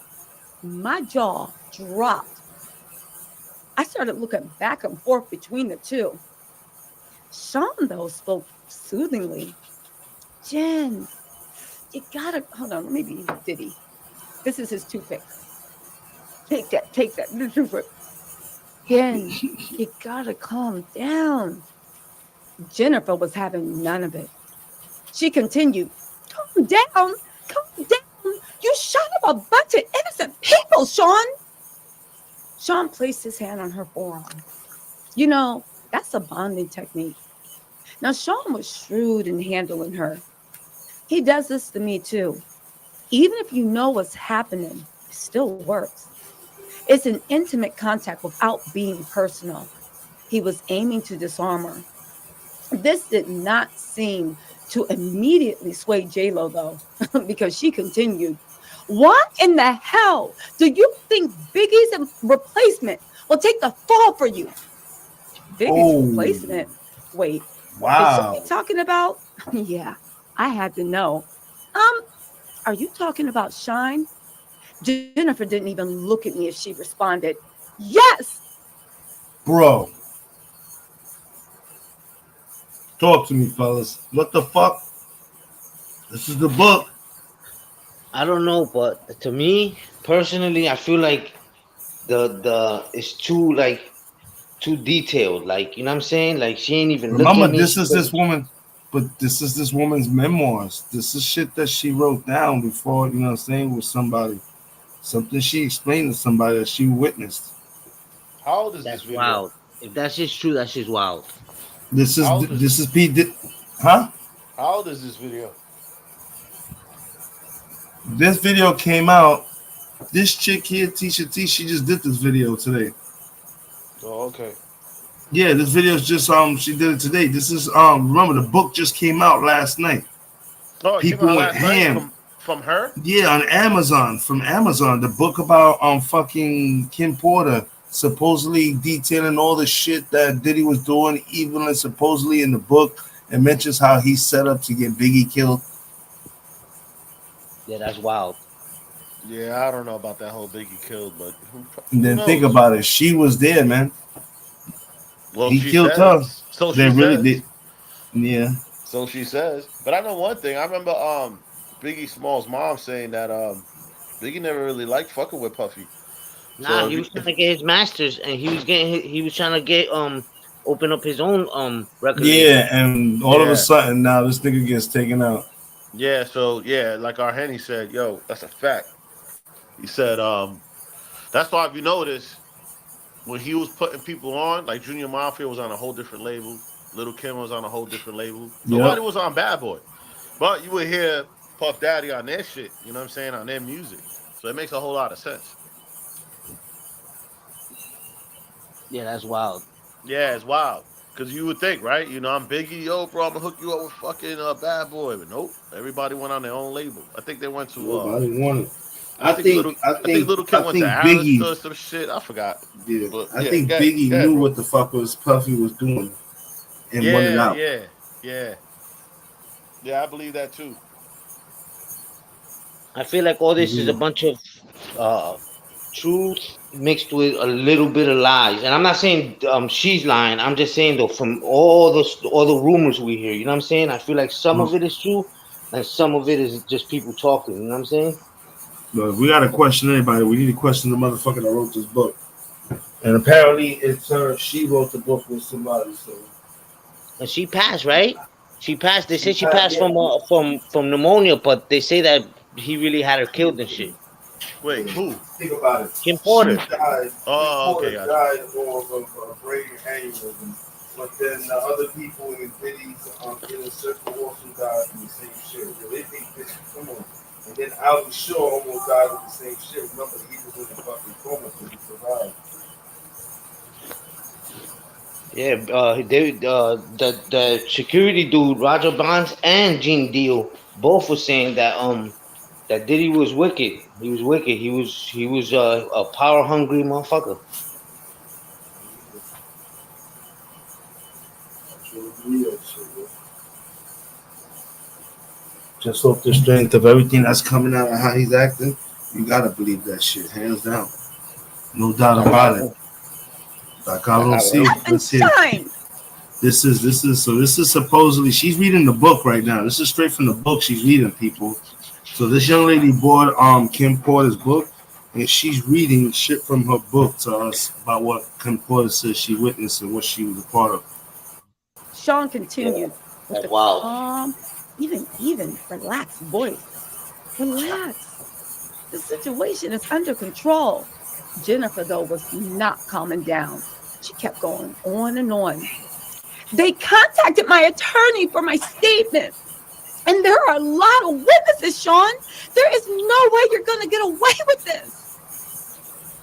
My jaw dropped. I started looking back and forth between the two. Sean, though, spoke soothingly. Jen, you gotta, hold on, maybe Diddy. This is his toothpick. Take that, the toothpick. Jen, you gotta calm down. Jennifer was having none of it. She continued, calm down. You shot up a bunch of innocent people, Sean. Sean placed his hand on her forearm. You know, that's a bonding technique. Now, Sean was shrewd in handling her. He does this to me too. Even if you know what's happening, it still works. It's an intimate contact without being personal. He was aiming to disarm her. This did not seem to immediately sway J-Lo, though, because she continued, what in the hell do you think Biggie's replacement will take the fall for you? Biggie's replacement? Wait. Wow. Is she talking about? Yeah, I had to know. Are you talking about Shine? Jennifer didn't even look at me as she responded, yes. Bro. Talk to me, fellas. What the fuck? This is the book. I don't know, but to me personally, I feel like the it's too detailed. Like, you know what I'm saying? Like, she ain't even Remember, look at me. this is this woman, but this is this woman's memoirs. This is shit that she wrote down before, you know what I'm saying, with somebody. Something she explained to somebody that she witnessed. How old is That's this video? wild. If that shit's true, that shit's wild. This How old is is Pete. Huh? How old is this video? This video came out. This chick here, Tisha T, she just did this video today. Oh, okay. Yeah, this video is just she did it today. This is remember the book just came out last night. Oh, it came People out went last night ham. from her. Yeah, on Amazon, from Amazon, the book about fucking Kim Porter supposedly detailing all the shit that Diddy was doing, even and supposedly in the book, and mentions how he set up to get Biggie killed. Yeah, that's wild. Yeah, I don't know about that whole Biggie killed, but And who then think knows? about it, she was there, man. Well, He she killed her. says. So They she really says. did. Yeah. So she says. But I know one thing. I remember Biggie Small's mom saying that Biggie never really liked fucking with Puffy. Nah, So he was trying to get his masters, and he was trying to get open up his own record label. Yeah, and all of a yeah. sudden now this nigga gets taken out. Yeah, so yeah, like our Henny said, yo, that's a fact. He said, that's why if you notice, when he was putting people on, like Junior Mafia was on a whole different label, Little Kim was on a whole different label. Nobody Yep. was on Bad Boy. But you would hear Puff Daddy on their shit, you know what I'm saying, on their music. So it makes a whole lot of sense. Yeah, that's wild. Yeah, it's wild. Cause you would think, right? You know, I'm Biggie, yo, bro, I'm gonna hook you up with fucking Bad Boy. But nope. Everybody went on their own label. I think they went to Nobody wanted. I think Little Kim went to Biggie. Arista or some shit. I forgot. Yeah, But, I think Biggie knew what the fuck was Puffy was doing and wanted out. Yeah, I believe that too. I feel like all this is a bunch of truth mixed with a little bit of lies. And I'm not saying she's lying. I'm just saying though, from all the rumors we hear, you know what I'm saying? I feel like some of it is true and some of it is just people talking, you know what I'm saying? But if we gotta question anybody, we need to question the motherfucker that wrote this book. And apparently it's her. She wrote the book with somebody. So. And she passed, right? She passed. They say she passed from pneumonia, but they say that he really had her killed and shit. Wait, who? Think about it. Kim Porter. She died. Oh, Kim Porter okay. died of a brain aneurysm. But then the other people in Diddy's inner circle also died from the same shit. So they think this, come on. And then Albie Shaw almost died of the same shit. Remember, he was in a fucking coma because he survived. Yeah, the security dude, Roger Bonds and Gene Deal, both were saying that that Diddy was wicked. He was wicked. He was a power hungry motherfucker. Just off the strength of everything that's coming out of how he's acting, you gotta believe that shit, hands down. No doubt about it. Like R1C. Let's hear. This is supposedly she's reading the book right now. This is straight from the book she's reading, people. So this young lady bought Kim Porter's book, and she's reading shit from her book to us about what Kim Porter says she witnessed and what she was a part of. Sean continued with a calm, even relaxed voice. Relax. The situation is under control. Jennifer, though, was not calming down. She kept going on and on. They contacted my attorney for my statement. And there are a lot of witnesses, Sean. There is no way you're going to get away with this.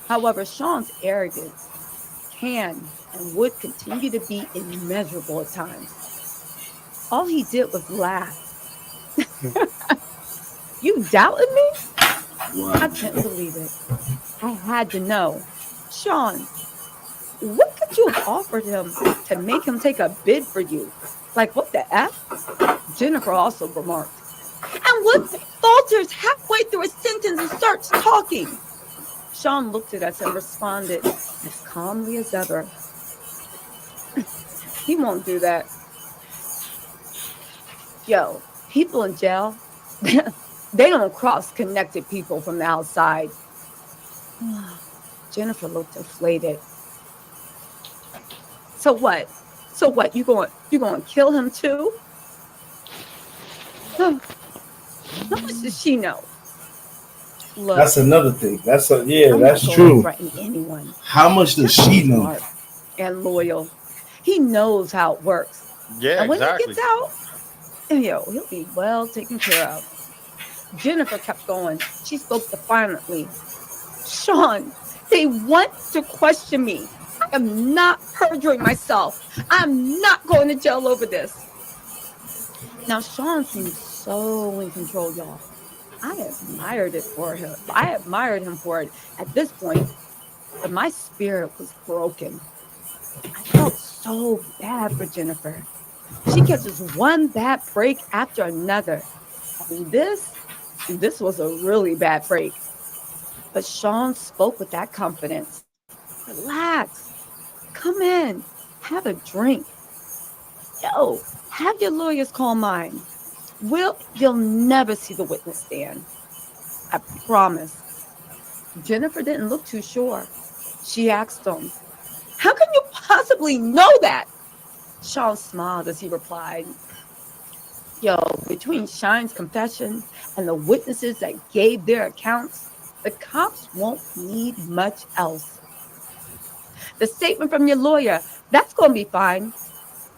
However, Sean's arrogance can and would continue to be immeasurable at times. All he did was laugh. You doubted me? Wow. I couldn't believe it. I had to know. Sean, what could you have offered him to make him take a bid for you? Like, what the F? Jennifer also remarked. And what if he falters halfway through a sentence and starts talking? Sean looked at us and responded as calmly as ever. He won't do that. Yo, people in jail, they don't cross connected people from the outside. Jennifer looked inflated. So what? You going to kill him too? How much does she know? Look, that's another thing. That's I'm that's not true. Threaten anyone. How much does she know? And loyal. He knows how it works. Yeah, And when he exactly. gets out, he'll be well taken care of. Jennifer kept going. She spoke defiantly. Sean, they want to question me. I am not perjuring myself. I'm not going to jail over this. Now, Sean seemed so in control, y'all. I admired it for him. I admired him for it at this point, but my spirit was broken. I felt so bad for Jennifer. She catches one bad break after another. And this was a really bad break. But Sean spoke with that confidence. Relax. Come in. Have a drink. Yo, have your lawyers call mine. You'll never see the witness stand. I promise. Jennifer didn't look too sure. She asked him, how can you possibly know that? Sean smiled as he replied, yo, between Shine's confession and the witnesses that gave their accounts, the cops won't need much else. The statement from your lawyer, that's going to be fine.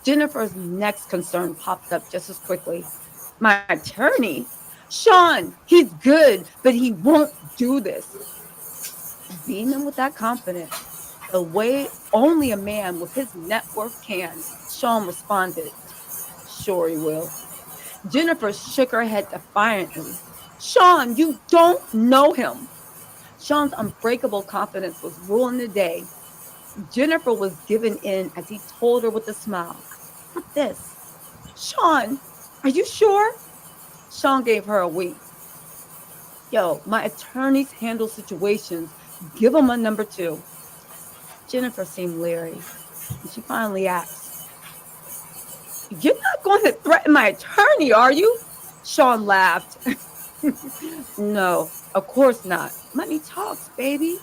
Jennifer's next concern popped up just as quickly. My attorney? Sean, he's good, but he won't do this. Beaming with that confidence, the way only a man with his net worth can, Sean responded, sure he will. Jennifer shook her head defiantly. Sean, you don't know him. Sean's unbreakable confidence was ruling the day. Jennifer was giving in as he told her with a smile, I got this. Sean, are you sure? Sean gave her a wink. Yo, my attorneys handle situations. Give him a number two. Jennifer seemed leery, and she finally asked, you're not going to threaten my attorney, are you? Sean laughed. No, of course not. Let me talk, baby.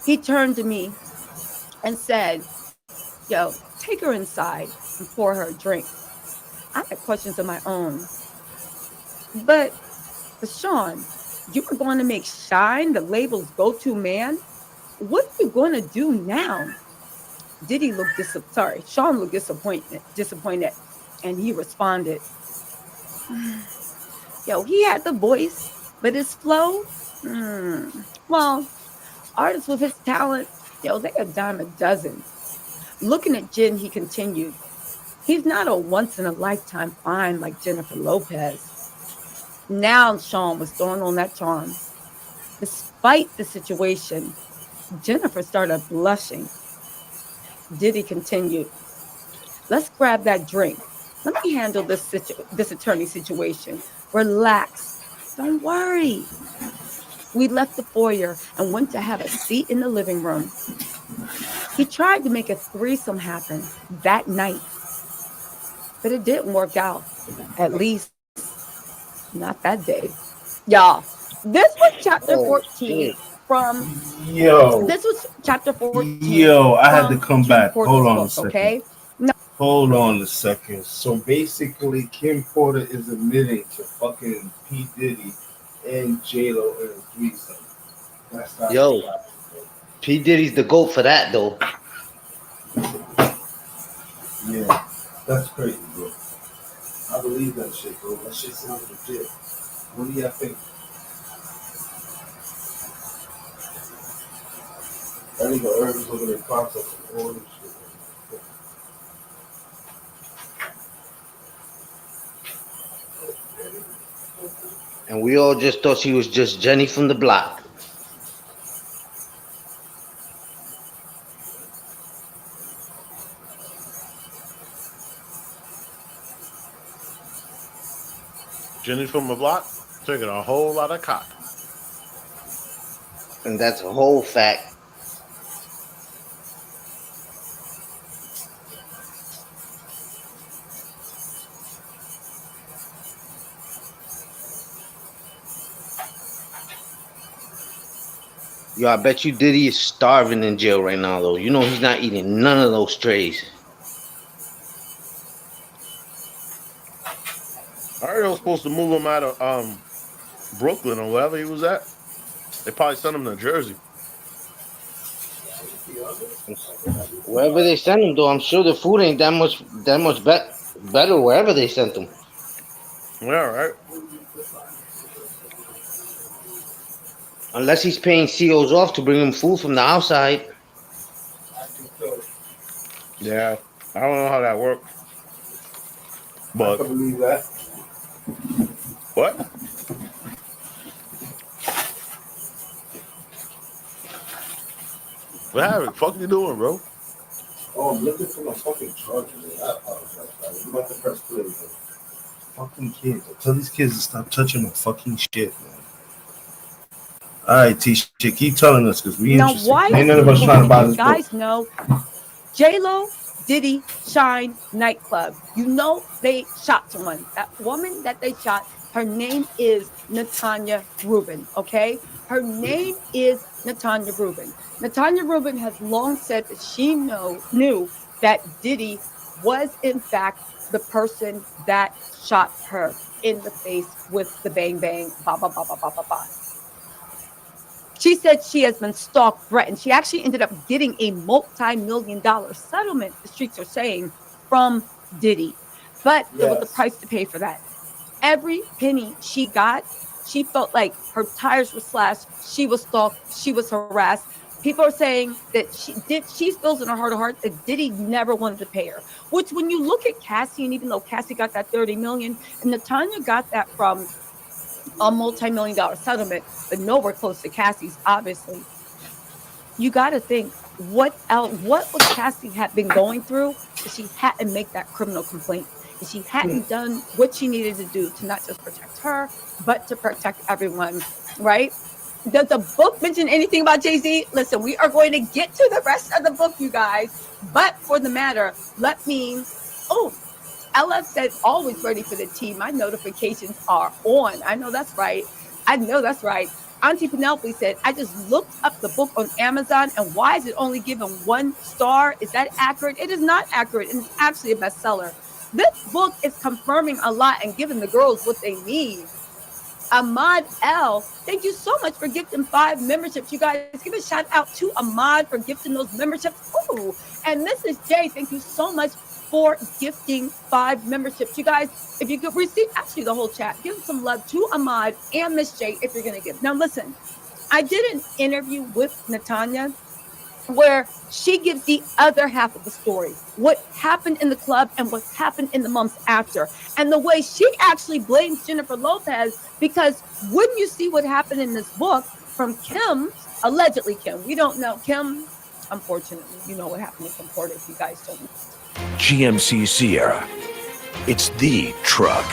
He turned to me and said, yo, take her inside and pour her a drink. I had questions of my own. But Sean, you were going to make Shine the label's go-to man? What are you going to do now? Diddy looked Sean looked disappointed, and he responded, yo, he had the voice, but his flow, well, artists with his talent, yo, they a dime a dozen. Looking at Jen, he continued, he's not a once-in-a-lifetime find like Jennifer Lopez. Now Sean was throwing on that charm. Despite the situation, Jennifer started blushing. Diddy continued, let's grab that drink. Let me handle this attorney situation. Relax. Don't worry. We left the foyer and went to have a seat in the living room. He tried to make a threesome happen that night, but it didn't work out. At least, not that day. Y'all, this was chapter 14 from Yo, this was chapter 14 I had from to come Kim back. Porter's Hold on book, a second. okay? Hold on a second. So basically, Kim Porter is admitting to fucking P. Diddy and J-Lo in a threesome. That's not Yo, P Diddy's the goat for that though. Yeah, that's crazy, bro. I believe that shit, bro. That shit sounds legit. What do y'all think? That nigga Irv is looking at concepts and all this shit. And we all just thought she was just Jenny from the block. Jenny from the block taking a whole lot of cock. And that's a whole fact. Yo, I bet you Diddy is starving in jail right now, though. You know he's not eating none of those trays. I heard they was supposed to move him out of Brooklyn or wherever he was at. They probably sent him to Jersey. Wherever they send them, though, I'm sure the food ain't that much better wherever they sent them. Yeah, right. Unless he's paying COs off to bring him food from the outside. Yeah, I don't know how that works, I but can believe that. what? What happened? Fuck you doing, bro? Oh, I'm looking for my fucking charger, man. I apologize, guys. I'm about to press play, man. Fucking kids. I tell these kids to stop touching my fucking shit, man. All right, T-Shit, keep telling us because we Now, interested. why Ain't is none of this us book? trying to buy You this book. guys know J-Lo, Diddy, Shine nightclub. You know they shot someone. That woman that they shot, her name is Natanya Rubin, okay? Her name is Natanya Rubin. Natanya Rubin has long said that she knew that Diddy was, in fact, the person that shot her in the face with the bang bang, ba ba ba ba ba ba ba. She said she has been stalked, threatened. She actually ended up getting a multi-million-dollar settlement, the streets are saying, from Diddy. But there was a price to pay for that. Every penny she got, she felt like her tires were slashed. She was stalked. She was harassed. People are saying that she feels in her heart of hearts that Diddy never wanted to pay her. Which, when you look at Cassie, and even though Cassie got that 30 million, and Natanya got that from a multi-million-dollar settlement, but nowhere close to Cassie's, obviously. You got to think what else, what would Cassie have been going through if she hadn't made that criminal complaint, if she hadn't done what she needed to do to not just protect her, but to protect everyone, right? Does the book mention anything about Jay-Z? Listen, we are going to get to the rest of the book, you guys. But for the matter, let me. Oh, LF said, always ready for the tea. My notifications are on. I know that's right. I know that's right. Auntie Penelope said, I just looked up the book on Amazon, and why is it only given 1 star? Is that accurate? It is not accurate, and it's actually a bestseller. This book is confirming a lot and giving the girls what they need. Ahmad L, thank you so much for gifting 5 memberships. You guys, give a shout out to Ahmad for gifting those memberships. Ooh, and Mrs. J, thank you so much for gifting 5 memberships. You guys, if you could receive actually the whole chat, give some love to Ahmad and Miss J if you're going to give. Now, listen, I did an interview with Natanya where she gives the other half of the story, what happened in the club and what happened in the months after, and the way she actually blames Jennifer Lopez, because when you see what happened in this book from Kim's, allegedly Kim, we don't know Kim, unfortunately, you know what happened in Kim Porter if you guys don't know. GMC Sierra. It's the truck.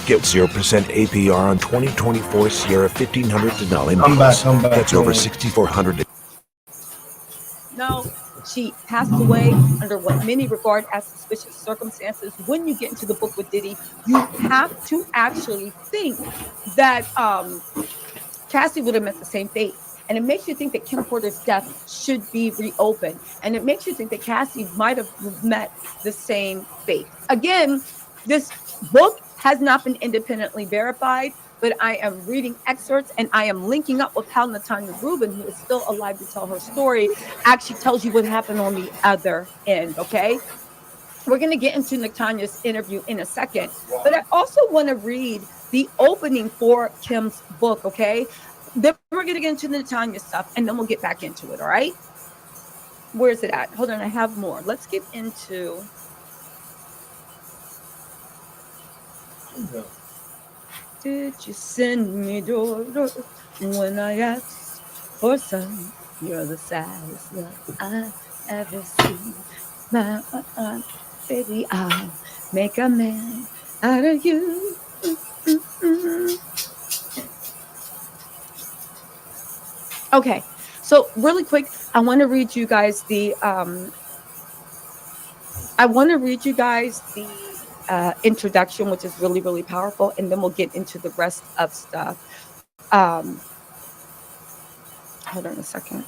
Get 0% APR on 2024 Sierra 1500 Denali models. I'm back. That's over 6,400. No, she passed away under what many regard as suspicious circumstances. When you get into the book with Diddy, you have to actually think that Cassie would have met the same fate. And it makes you think that Kim Porter's death should be reopened. And it makes you think that Cassie might have met the same fate. Again, this book has not been independently verified, but I am reading excerpts and I am linking up with how Natanya Rubin, who is still alive to tell her story, actually tells you what happened on the other end, okay? We're going to get into Natanya's interview in a second, but I also want to read the opening for Kim's book, okay? Then we're going to get into the Natanya stuff, and then we'll get back into it, all right? Where's it at? Hold on, I have more. Let's get into... Did you send me daughter when I asked for son? You're the saddest love I've ever seen. My baby, I'll make a man out of you. Okay, so really quick, I want to read you guys the introduction, which is really, really powerful, and then we'll get into the rest of stuff. Hold on a second.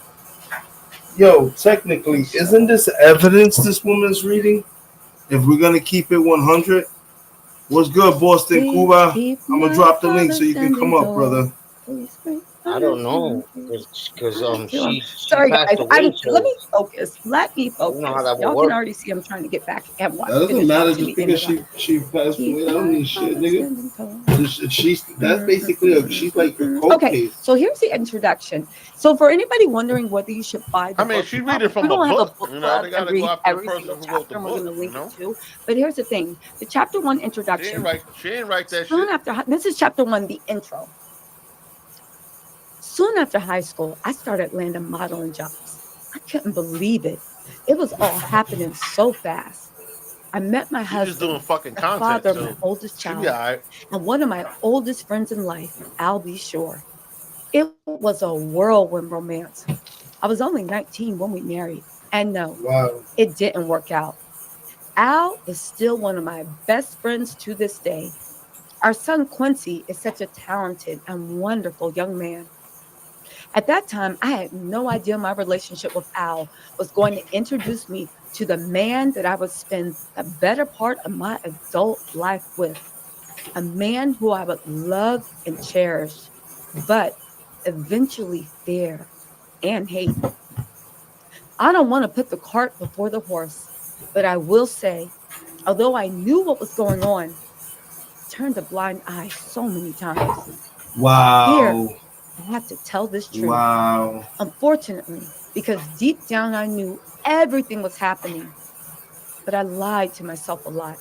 Yo, technically, isn't this evidence this woman's reading? If we're gonna keep it 100, what's good, Boston, Cuba? I'm gonna drop the link so you can come up, brother. I don't know, cause she Sorry, passed guys. away, Let so me focus. Let me I don't know how focus. that would Y'all can work. already see I'm trying to get back and That doesn't finish matter watching just the end because of the. she passed Keep away. That don't my mean shit, heart nigga. standing tall. She's that's basically she's like a coke Okay, case. so here's the introduction. So for anybody wondering whether you should buy I the mean, book, she read it we're from a gonna have a book. book You know, club they and gotta go read after the every person single who wrote chapter, the and we're book. gonna You link it know, too. But here's the thing: the chapter one introduction. she ain't write that Soon shit. after this is chapter one, the intro. Soon after high school, I started landing modeling jobs. I couldn't believe it. It was all happening so fast. I met my She just doing husband, fucking the content, father of my so oldest she be child, alright. and one of my oldest friends in life, Albie Shore. It was a whirlwind romance. I was only 19 when we married. And no, Wow. it didn't work out. Al is still one of my best friends to this day. Our son Quincy is such a talented and wonderful young man. At that time, I had no idea my relationship with Al was going to introduce me to the man that I would spend the better part of my adult life with, a man who I would love and cherish, but eventually fear and hate. I don't want to put the cart before the horse, but I will say, although I knew what was going on, I turned a blind eye so many times. Here, Wow. I have to tell this truth. Wow. Unfortunately, because deep down I knew everything was happening, but I lied to myself a lot.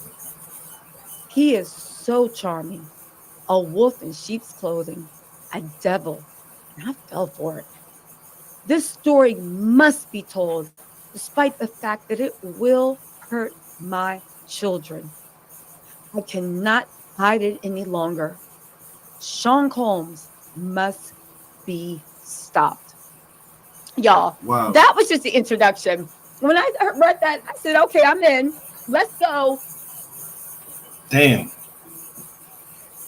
He is so charming, a wolf in sheep's clothing, a devil, and I fell for it. This story must be told, despite the fact that it will hurt my children. I cannot hide it any longer. Sean Combs must be stopped. Y'all, Wow. that was just the introduction. When I read that, I said, okay, I'm in. Let's go. Damn.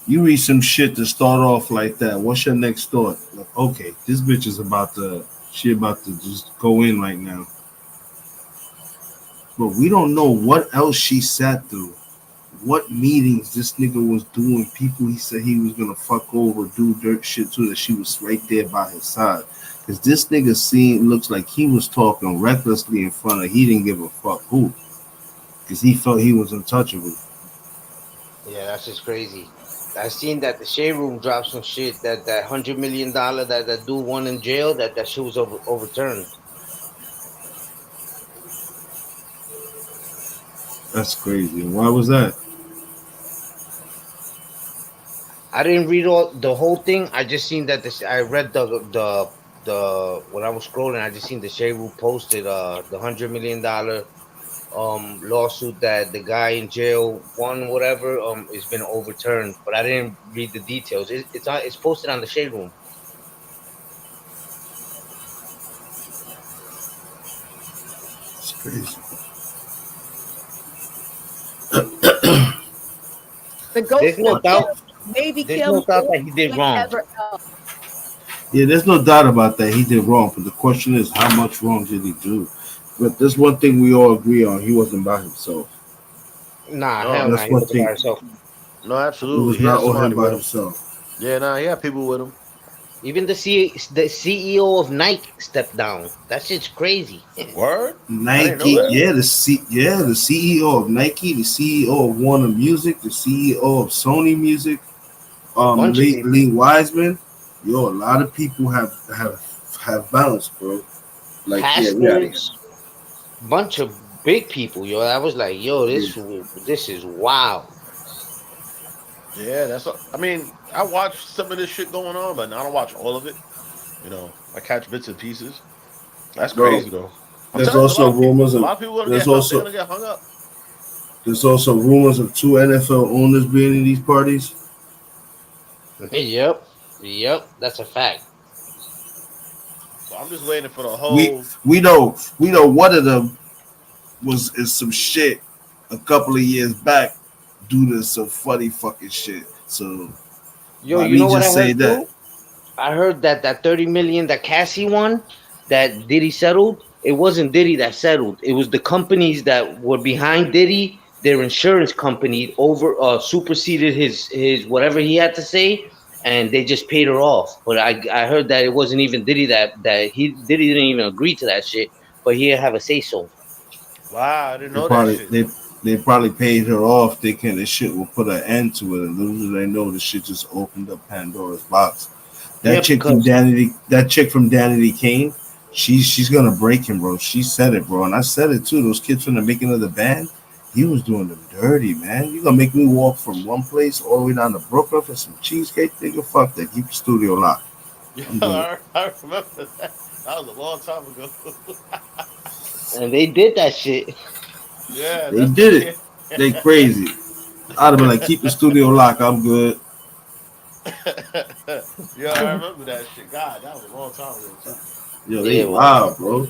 You read some shit to start off like that. What's your next thought? Like, okay, this bitch is she about to just go in right now. But we don't know what else she sat through. What meetings this nigga was doing. People he said he was gonna fuck over, do dirt shit to, that she was right there by his side. Cause this nigga looks like he was talking recklessly in front of, he didn't give a fuck who. Cause he felt he was untouchable. Yeah, that's just crazy. I seen that the Shade Room dropped some shit that $100 million that dude won in jail, that shit was overturned. That's crazy. Why was that? I didn't read all the whole thing. I just seen that this. I read the when I was scrolling. I just seen the Shade Room posted the $100 million lawsuit that the guy in jail won, whatever, it's been overturned, but I didn't read the details. It's posted on the Shade Room. It's crazy. The ghost There's no will doubt. kill, maybe There's kill no me doubt or that he did wrong. whatever else. Yeah, there's no doubt about that. He did wrong, but the question is, how much wrong did he do? But there's one thing we all agree on: he wasn't by himself. Nah, No, hell nah. That's He one wasn't by thing. himself. no, It absolutely. was He had not on him somebody by with him. himself. Yeah, nah, he had people with him. Even the CEO of Nike stepped down. That shit's crazy. Word? I didn't know Nike, that. the CEO of Nike, the CEO of Warner Music, the CEO of Sony Music, A bunch of Lee people. Wiseman. Yo, a lot of people have bounced, bro. Like, yeah, we out of here. Pastors, bunch of big people. Yo, I was like, yo, Yeah. this is wild. Yeah, I mean, I watch some of this shit going on, but I don't watch all of it. You know, I catch bits and pieces. That's Bro, crazy though. I'm there's telling you, also rumors a of lot of people gonna there's get hung. They're also gonna get hung up. there's also rumors of two NFL owners being in these parties. Yep, yep, that's a fact. So I'm just waiting for the We whole. we know one of them was in some shit a couple of years back due to some funny fucking shit. So Yo, let you me know what just I say heard that. too? I heard that 30 million that Cassie won, that Diddy settled. It wasn't Diddy that settled. It was the companies that were behind Diddy. Their insurance company superseded his whatever he had to say, and they just paid her off. But I heard that it wasn't even Diddy Diddy didn't even agree to that shit, but he have a say so. Wow, I didn't They know that probably shit. they probably paid her off thinking this shit will put an end to it, and little do they know this shit just opened up Pandora's box. Yeah, because That chick from Danity Kane, she's gonna break him, bro. She said it, bro, and I said it too. Those kids from the making of the band, he was doing them dirty, man. You gonna make me walk from one place all the way down to Brooklyn for some cheesecake? Nigga, fuck that. Keep the studio locked. Yeah, I'm good. I remember that. That was a long time ago. and they did that shit. Yeah, They that's did it. yeah. They crazy. I'd have been like, keep the studio locked. I'm good. Yeah, I remember that shit. God, that was a long time ago too. Yo, Yeah, they well, wild, bro.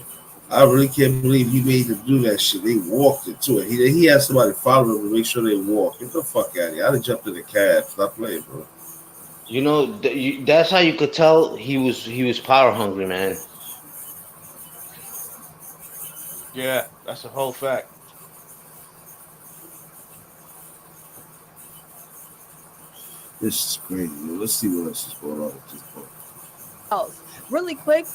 I really can't believe he made them do that shit. They walked into it. He had somebody follow him to make sure they walk. Get the fuck out of here. I'd have jumped in the cab. Stop playing, bro. that's how you could tell he was power hungry, man. Yeah, that's a whole fact. This is crazy. Yo. Let's see what else is going on with this book. else. Really quick,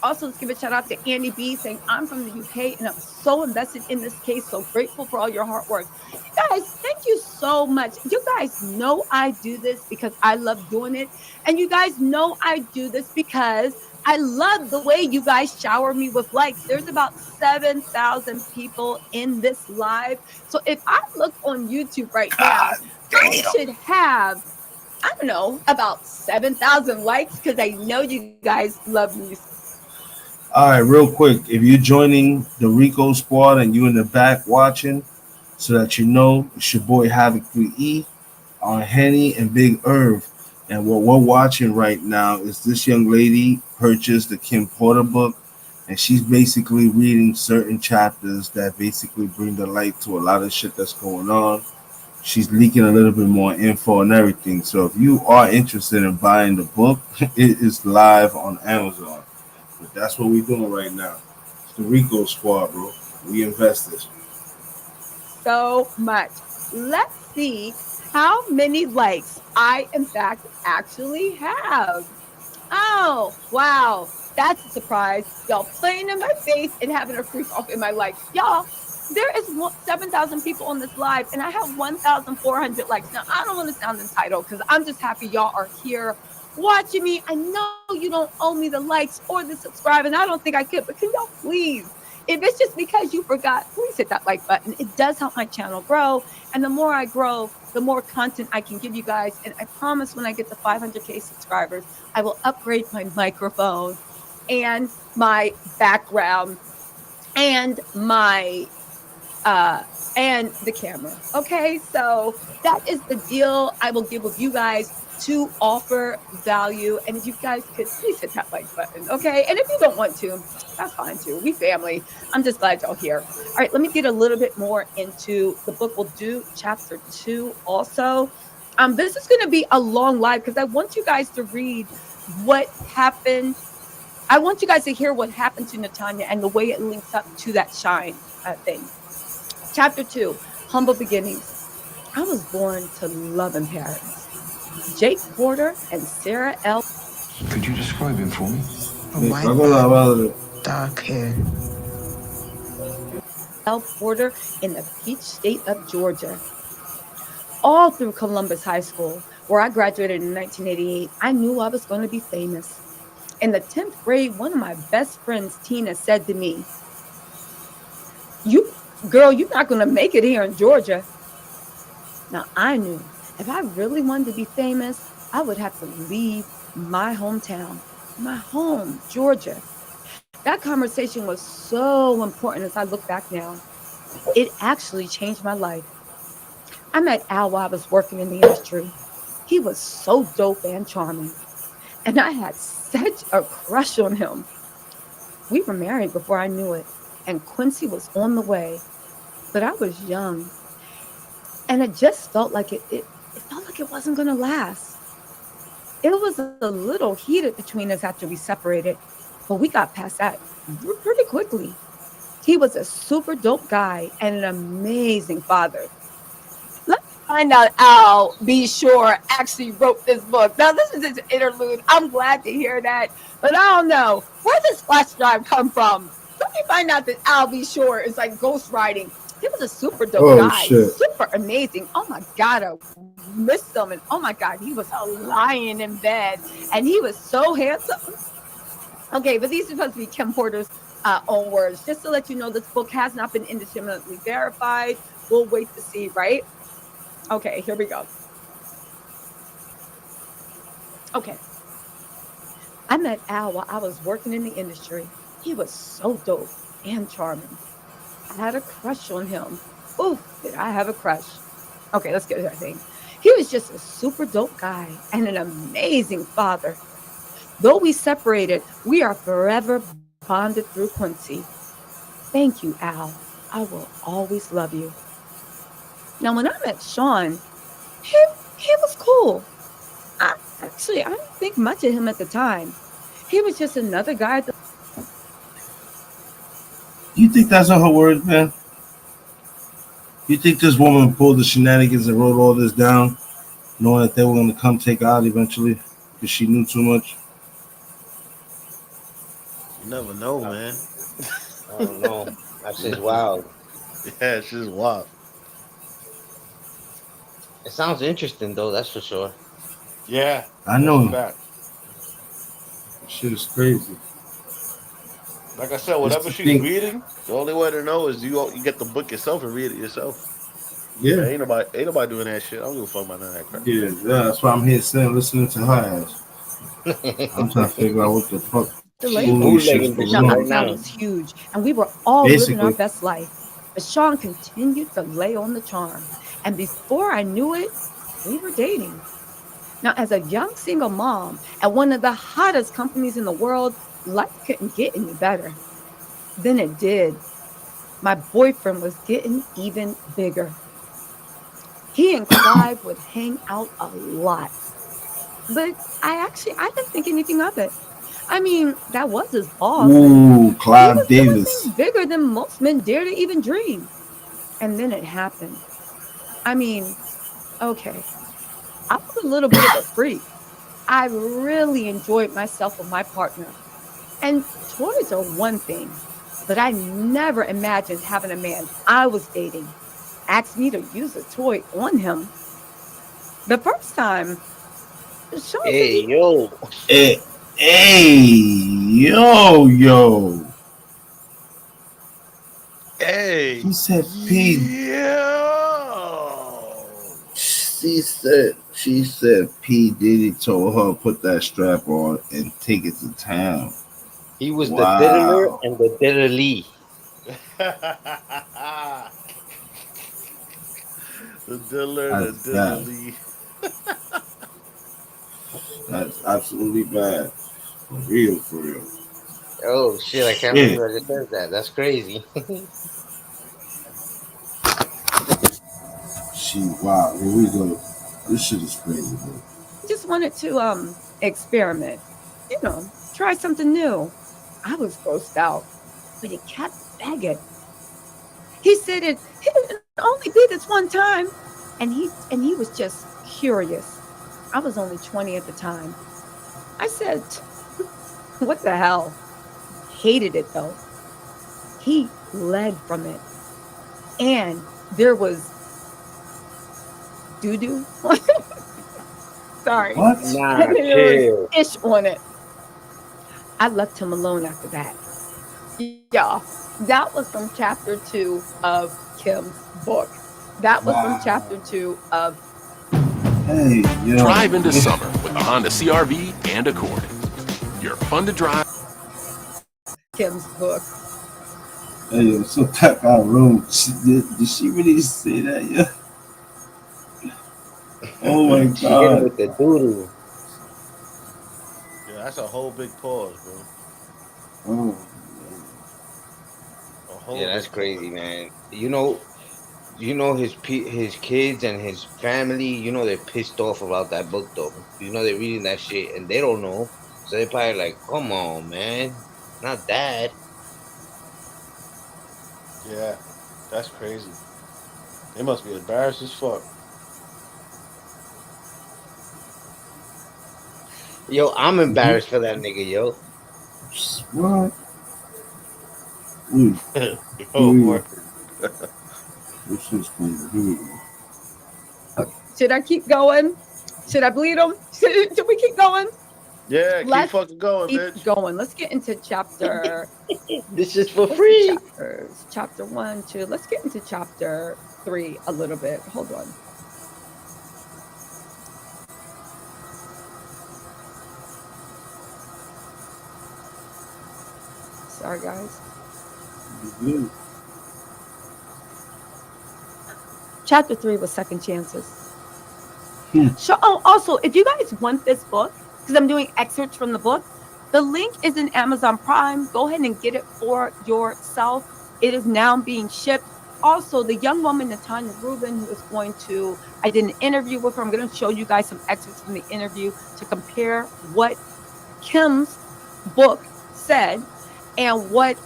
also let's give a shout out to Andy B saying, I'm from the UK and I'm so invested in this case. So grateful for all your hard work. You guys, thank you so much. You guys know I do this because I love doing it. And you guys know I do this because I love the way you guys shower me with likes. There's about 7,000 people in this live. So if I look on YouTube right now, I should have, I don't know, about 7,000 likes because I know you guys love me. All right, real quick. If you're joining the Rico Squad and you in the back watching, so that you know, it's your boy Havoc 3E on Henny and Big Irv. And what we're watching right now is this young lady purchased the Kim Porter book, and she's basically reading certain chapters that basically bring the light to a lot of shit that's going on. She's leaking a little bit more info and everything. So if you are interested in buying the book, it is live on Amazon. But that's what we're doing right now. It's the Rico Squad, bro. We invested. So much. Let's see how many likes I, in fact, actually have. Oh, wow. That's a surprise. Y'all playing in my face and having a freak off in my likes. Y'all, there is 7,000 people on this live and I have 1,400 likes. Now, I don't want to sound entitled because I'm just happy y'all are here watching me. I know you don't owe me the likes or the subscribe, and I don't think I could, but can y'all please? If it's just because you forgot, please hit that like button. It does help my channel grow. And the more I grow, the more content I can give you guys. And I promise when I get to 500K subscribers, I will upgrade my microphone and my background and my and the camera. Okay, so that is the deal I will give with you guys to offer value. And if you guys could please hit that like button, okay? And if you don't want to, that's fine too. We family. I'm just glad y'all here. All right, let me get a little bit more into the book. We'll do chapter 2 also. This is going to be a long live because I want you guys to read what happened. I want you guys to hear what happened to Natanya and the way it links up to that shine thing. Chapter 2, Humble Beginnings. I was born to loving parents. Jake Porter and Sarah L. Could you describe him for me? Dark hair. L. Porter in the Peach State of Georgia. All through Columbus High School, where I graduated in 1988, I knew I was going to be famous. In the 10th grade, one of my best friends, Tina, said to me, you're not going to make it here in Georgia. Now, I knew if I really wanted to be famous, I would have to leave my hometown, my home, Georgia. That conversation was so important as I look back now. It actually changed my life. I met Al while I was working in the industry. He was so dope and charming, and I had such a crush on him. We were married before I knew it, and Quincy was on the way, but I was young. And it just felt like it felt like it wasn't going to last. It was a little heated between us after we separated, but we got past that pretty quickly. He was a super dope guy and an amazing father. find out Al B. Shore actually wrote this book. Now, this is his interlude. I'm glad to hear that, but I don't know. Where does flash drive come from? Let me find out that Al B. Shore is like ghostwriting. He was a super dope Oh guy, shit. super amazing. Oh my God, I missed him. And oh my God, he was a lion in bed and he was so handsome. Okay, but these are supposed to be Kim Porter's own words. Just to let you know, this book has not been independently verified. We'll wait to see, right? Okay, here we go. Okay. I met Al while I was working in the industry. He was so dope and charming. I had a crush on him. Ooh, did I have a crush? Okay, let's get to that thing. He was just a super dope guy and an amazing father. Though we separated, we are forever bonded through Quincy. Thank you, Al. I will always love you. Now, when I met Sean, he, he was cool. I didn't think much of him at the time. He was just another guy at the You think that's not her words, man? You think this woman pulled the shenanigans and wrote all this down, knowing that they were going to come take her out eventually because she knew too much? You never know, I, man. I don't know. That's You just never. wild. Yeah, it's just wild. It sounds interesting though. That's for sure. Yeah, I that's a know. fact. Shit is crazy. Like I said, Just whatever to she's think, reading, the only way to know is you get the book yourself and read it yourself. yeah, Ain't nobody doing that shit. I don't give a fuck about none of that crap. yeah, that's why I'm here sitting listening to her ass. I'm trying to figure out what the fuck She label. foolery shit's bootlegging You this going know, shit on. right Uptown now. was huge, and we were all living our Basically, best life. But Sean continued to lay on the charm. And before I knew it, we were dating. Now, as a young single mom at one of the hottest companies in the world, life couldn't get any better. Then it did. My boyfriend was getting even bigger. He and Clive would hang out a lot. But I didn't think anything of it. I mean, that was his boss, and ooh, he Clive was doing Davis. things bigger than most men dare to even dream. And then it happened. I mean, okay, I was a little bit of a freak. I really enjoyed myself with my partner. And toys are one thing, but I never imagined having a man I was dating ask me to use a toy on him. The first time, Sean said Hey he yo, Hey, hey, yo. Hey, He said P. yo. She said P Diddy told her put that strap on and take it to town. he was the diddler Wow, and the diddly. The Diller, the that's bad. Dillerly. That's absolutely bad. For real, for real. Oh shit! I can't believe Shit. I just said that. That's crazy. Wow, here we go. This shit is crazy, bro. just wanted to experiment, try something new. I was grossed out, but he kept begging. He said it would only be this one time, and he was just curious. I was only 20 at the time. I said, "What the hell?" Hated it though. He led from it, and there was doo doo. Sorry, What? and Nah, there was chill. ish on it. I left him alone after that. Yeah, that was from chapter 2 of Kim's book. That was from Wow. chapter 2 of Hey, yo. Drive into summer with a Honda CRV and Accord. You're fun to drive. Kim's book. Hey, yo, so that got rude. Did she really say that? Yeah. Oh my She hit him god. with the doodoo. Yeah, that's a whole big pause, bro. Oh, A whole Yeah, that's big pause. crazy, man. His kids and his family. They're pissed off about that book though. They're reading that shit and they don't know, so they're probably like, "Come on, man, not that." Yeah, that's crazy. They must be embarrassed as fuck. Yo, I'm embarrassed for that nigga, yo. What? Ooh. Oh, word. This is crazy. Here we go. Should I keep going? Should I bleed them? Should we keep going? Yeah, keep Let's fucking going, keep bitch. going. Let's get into chapter. This is for What's the free. chapters? Chapter 1, 2. Let's get into chapter 3 a little bit. Hold on. Sorry, guys. Good. Chapter 3 was second chances. So, also, if you guys want this book, because I'm doing excerpts from the book, the link is in Amazon Prime. Go ahead and get it for yourself. It is now being shipped. Also, the young woman, Natanya Rubin, who is going to, I did an interview with her. I'm going to show you guys some excerpts from the interview to compare what Kim's book said and what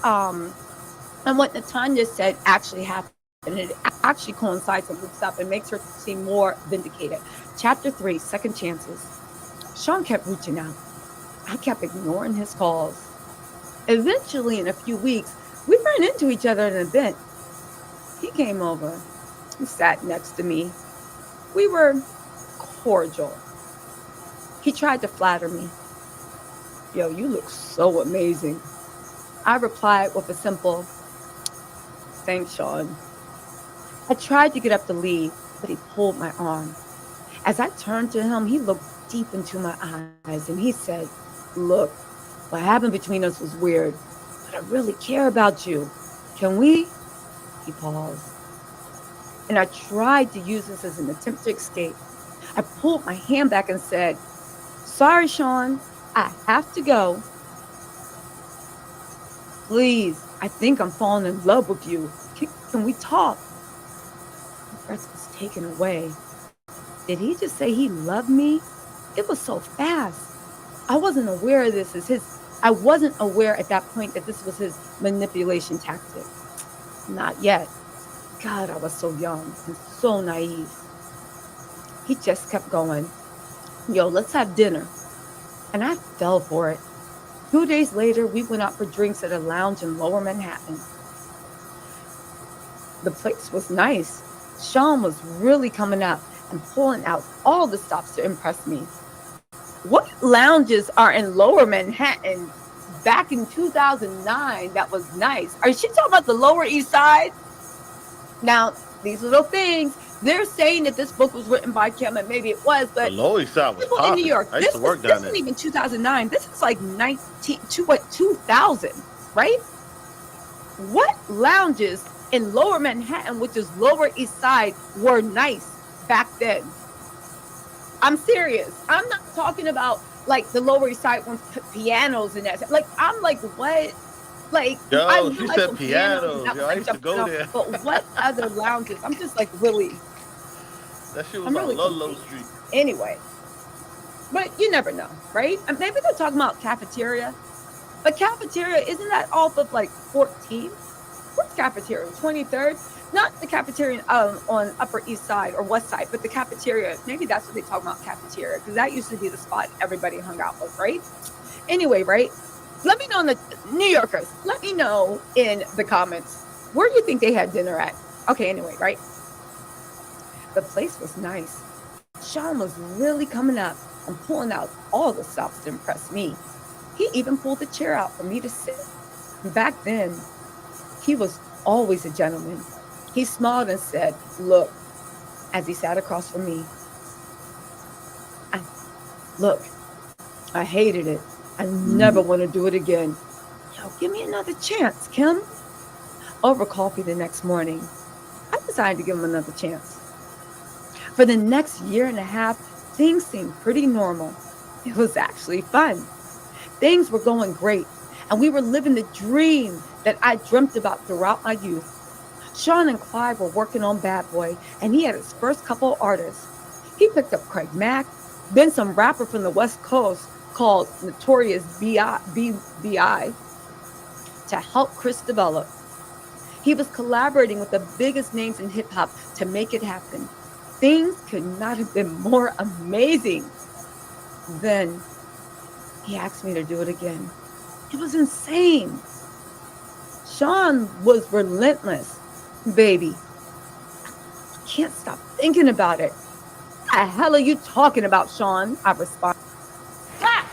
Natanya said actually happened. And it actually coincides and loops up and makes her seem more vindicated. Chapter 3, second chances. Sean kept reaching out. I kept ignoring his calls. Eventually, in a few weeks, we ran into each other at an event. He came over. He sat next to me. We were cordial. He tried to flatter me. Yo, you look so amazing. I replied with a simple, thanks, Sean. I tried to get up to leave, but he pulled my arm. As I turned to him, he looked deep into my eyes and he said, look, what happened between us was weird, but I really care about you. Can we? He paused. And I tried to use this as an attempt to escape. I pulled my hand back and said, sorry, Sean, I have to go. Please, I think I'm falling in love with you. Can we talk? My breath was taken away. Did he just say he loved me? It was so fast. I wasn't aware of this as his. I wasn't aware at that point that this was his manipulation tactic. Not yet. God, I was so young and so naive. He just kept going. Yo, let's have dinner. And I fell for it. 2 days later, we went out for drinks at a lounge in Lower Manhattan. The place was nice. Sean was really coming up and pulling out all the stops to impress me. What lounges are in Lower Manhattan back in 2009 that was nice? Are you talking about the Lower East Side? Now, these little things, they're saying that this book was written by Kim, and maybe it was, but The Lower East Side was people in popping. New York, I used to work down this there. isn't even 2009. This is like 2000, right? What lounges in Lower Manhattan, which is Lower East Side, were nice back then? I'm serious. I'm not talking about like the Lower East Side ones, pianos and that. Like, I'm like, what? Like, Yo, I she realize said when pianos. that Yo, was, I like, used to jumping go up, there. but what other lounges? I'm just like really. That shit was I'm on really Ludlow confused. Street. Anyway, but you never know, right? And maybe they're talking about cafeteria, but cafeteria, isn't that off of like 14? What's cafeteria? 23rd? Not the cafeteria on Upper East Side or West Side, but the cafeteria. Maybe that's what they talk about, cafeteria, because that used to be the spot everybody hung out with, right? Anyway, right? Let me know in the New Yorkers. Let me know in the comments where you think they had dinner at. Okay, anyway, right? The place was nice. Sean was really coming up and pulling out all the stops to impress me. He even pulled a chair out for me to sit. Back then, he was always a gentleman. He smiled and said, look, as he sat across from me. I hated it. I never want to do it again. Yo, give me another chance, Kim. Over coffee the next morning, I decided to give him another chance. For the next year and a half, things seemed pretty normal. It was actually fun. Things were going great, and we were living the dream that I dreamt about throughout my youth. Sean and Clive were working on Bad Boy, and he had his first couple artists. He picked up Craig Mack, then some rapper from the West Coast called Notorious B.I. to help Chris develop. He was collaborating with the biggest names in hip hop to make it happen. Things could not have been more amazing. Then He asked me to do it again. It was insane. Sean was relentless. Baby, I can't stop thinking about it. What the hell are you talking about, Sean? I responded. Clap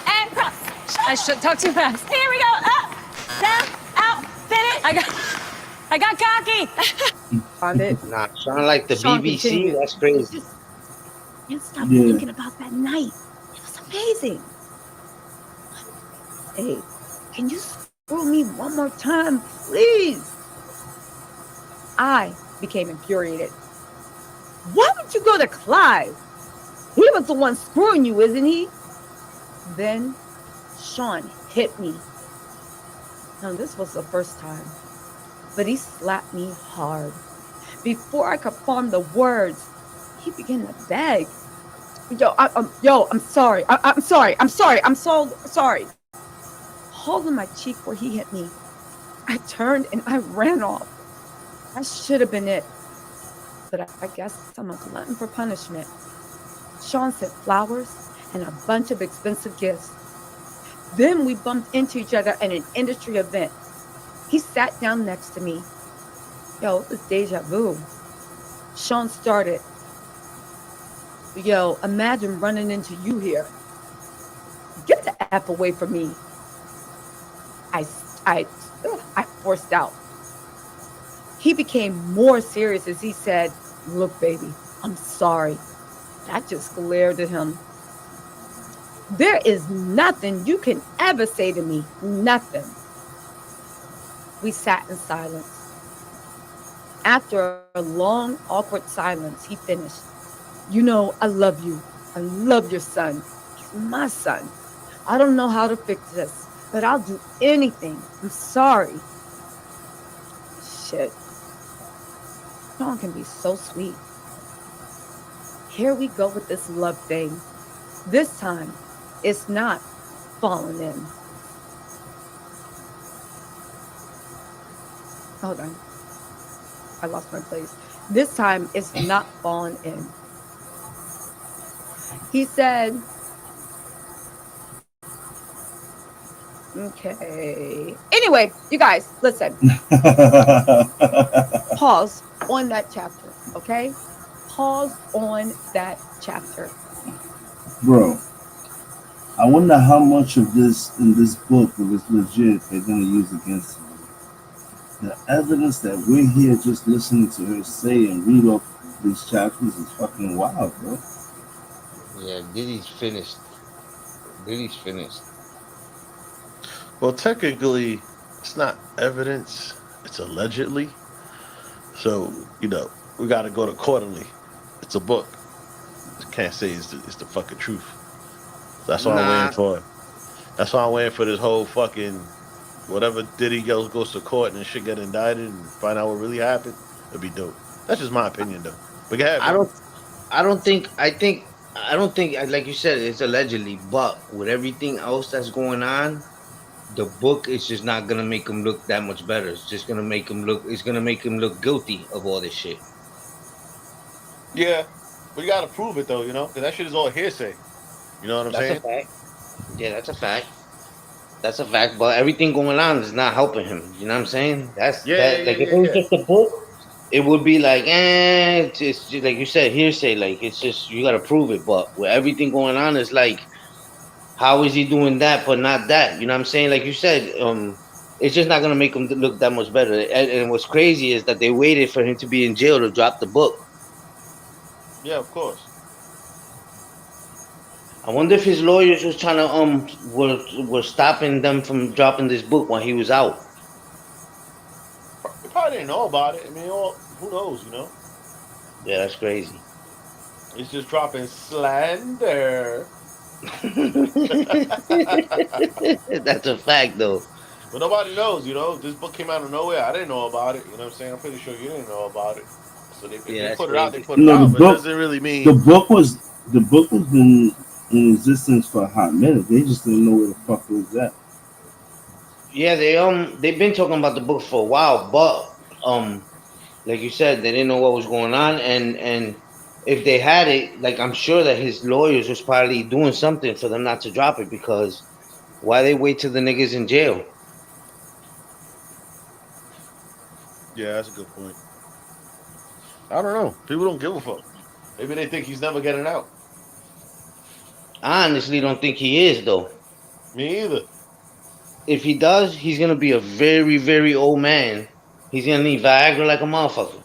and cross. I should talk too fast. Here we go. Up, down, out, finish. I got cocky. Nah, sound like the Sean BBC. continued. That's I crazy. just can't stop Yeah. thinking about that night. It was amazing. Hey, can you screw me one more time, please? I became infuriated. Why would you go to Clive? He was the one screwing you, isn't he? Then Sean hit me. Now, this was the first time, but he slapped me hard. Before I could form the words, he began to beg. I'm sorry. I'm sorry. I'm so sorry. Holding my cheek where he hit me, I turned and I ran off. That should have been it. But I guess I'm a glutton for punishment. Sean sent flowers and a bunch of expensive gifts. Then we bumped into each other at an industry event. He sat down next to me. Yo, it was deja vu. Sean started. Yo, imagine running into you here. Get the F away from me. I, I, I forced out. He became more serious as he said, look, baby, I'm sorry. I just glared at him. There is nothing you can ever say to me. Nothing. We sat in silence. After a long, awkward silence, he finished. You know, I love you. I love your son. He's my son. I don't know how to fix this, but I'll do anything. I'm sorry. Shit. Sean can be so sweet. Here we go with this love thing. This time, it's not falling in. Hold on. I lost my place. This time, it's not falling in. He said, okay. Anyway, you guys, listen. Pause on that chapter, okay? Pause on that chapter. Bro, I wonder how much of this in this book, if it's legit, they're gonna use against him. The evidence that we're here just listening to her say and read off these chapters is fucking wild, bro. Yeah, Diddy's finished. Diddy's finished. Well, technically, it's not evidence. It's allegedly. So, we got to go to accordingly. It's a book. I can't say it's the fucking truth. That's what I'm waiting Nah, for. That's why I'm waiting for this whole fucking whatever Diddy goes to court and shit get indicted and find out what really happened. It'd be dope. That's just my opinion, though. But go ahead, I bro. don't. I don't think. I don't think. Like you said, it's allegedly. But with everything else that's going on, the book is just not gonna make him look that much better. It's just gonna make him look. It's gonna make him look guilty of all this shit. Yeah, but you got to prove it though, because that shit is all hearsay. You know what I'm That's a saying? fact. Yeah, that's a fact. That's a fact. But everything going on is not helping him. You know what I'm saying? That's Yeah, yeah, that. yeah, Like if yeah, it was yeah. just a book, it would be like, it's just like you said, hearsay. Like it's just you gotta prove it. But with everything going on, it's like, how is he doing that but not that? You know what I'm saying? Like you said, it's just not gonna make him look that much better. And what's crazy is that they waited for him to be in jail to drop the book. Yeah, of course. I wonder if his lawyers was trying to were stopping them from dropping this book while he was out. They probably didn't know about it. I mean, who knows? Yeah, that's crazy. It's just dropping slander. That's a fact, though. But nobody knows. This book came out of nowhere. I didn't know about it. You know what I'm saying? I'm pretty sure you didn't know about it. So if Yeah, they that's put it out, they crazy. put it No, out. But it doesn't really the mean. book was in existence for a hot minute. They just didn't know where the fuck it was at. Yeah, they've been talking about the book for a while, but like you said, they didn't know what was going on, and if they had it, like I'm sure that his lawyers was probably doing something for them not to drop it because why they wait till the niggas in jail? Yeah, that's a good point. I don't know. People don't give a fuck. Maybe they think he's never getting out. I honestly don't think he is though. Me either. If he does, he's gonna be a very, very old man. He's gonna need Viagra like a motherfucker.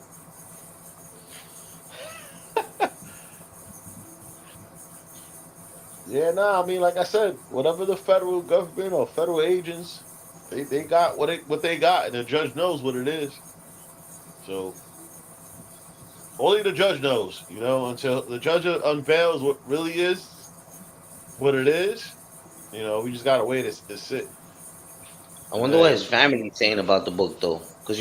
Yeah, nah. I mean, like I said, whatever the federal government or federal agents, they got what they got, and the judge knows what it is. So only the judge knows, you know, until the judge unveils what really is what it is. You know, we just gotta wait to sit, I and wonder what his then family's saying about the book though, because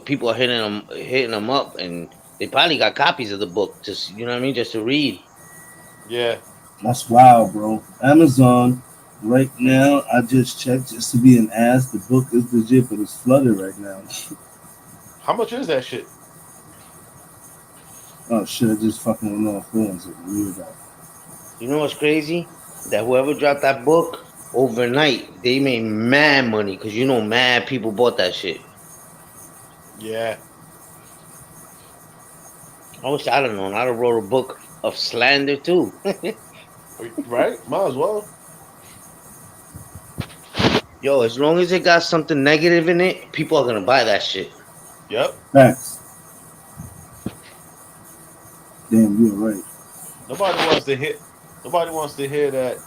people are hitting him up, and they probably got copies of the book, just you know what I mean, just to read. yeah. That's wild, bro. Amazon right now, I just checked just to be an ass. The book is legit, but it's flooded right now. How much is that shit? Oh shit! I just fucking went off phones. Weird. You know what's crazy? That whoever dropped that book overnight, they made mad money because mad people bought that shit. Yeah. I wish I'd have known. I'd have wrote a book of slander too. Right? Might as well. Yo, as long as it got something negative in it, people are gonna buy that shit. Yep. Facts. Damn, you're right. Nobody wants to hit. Nobody wants to hear that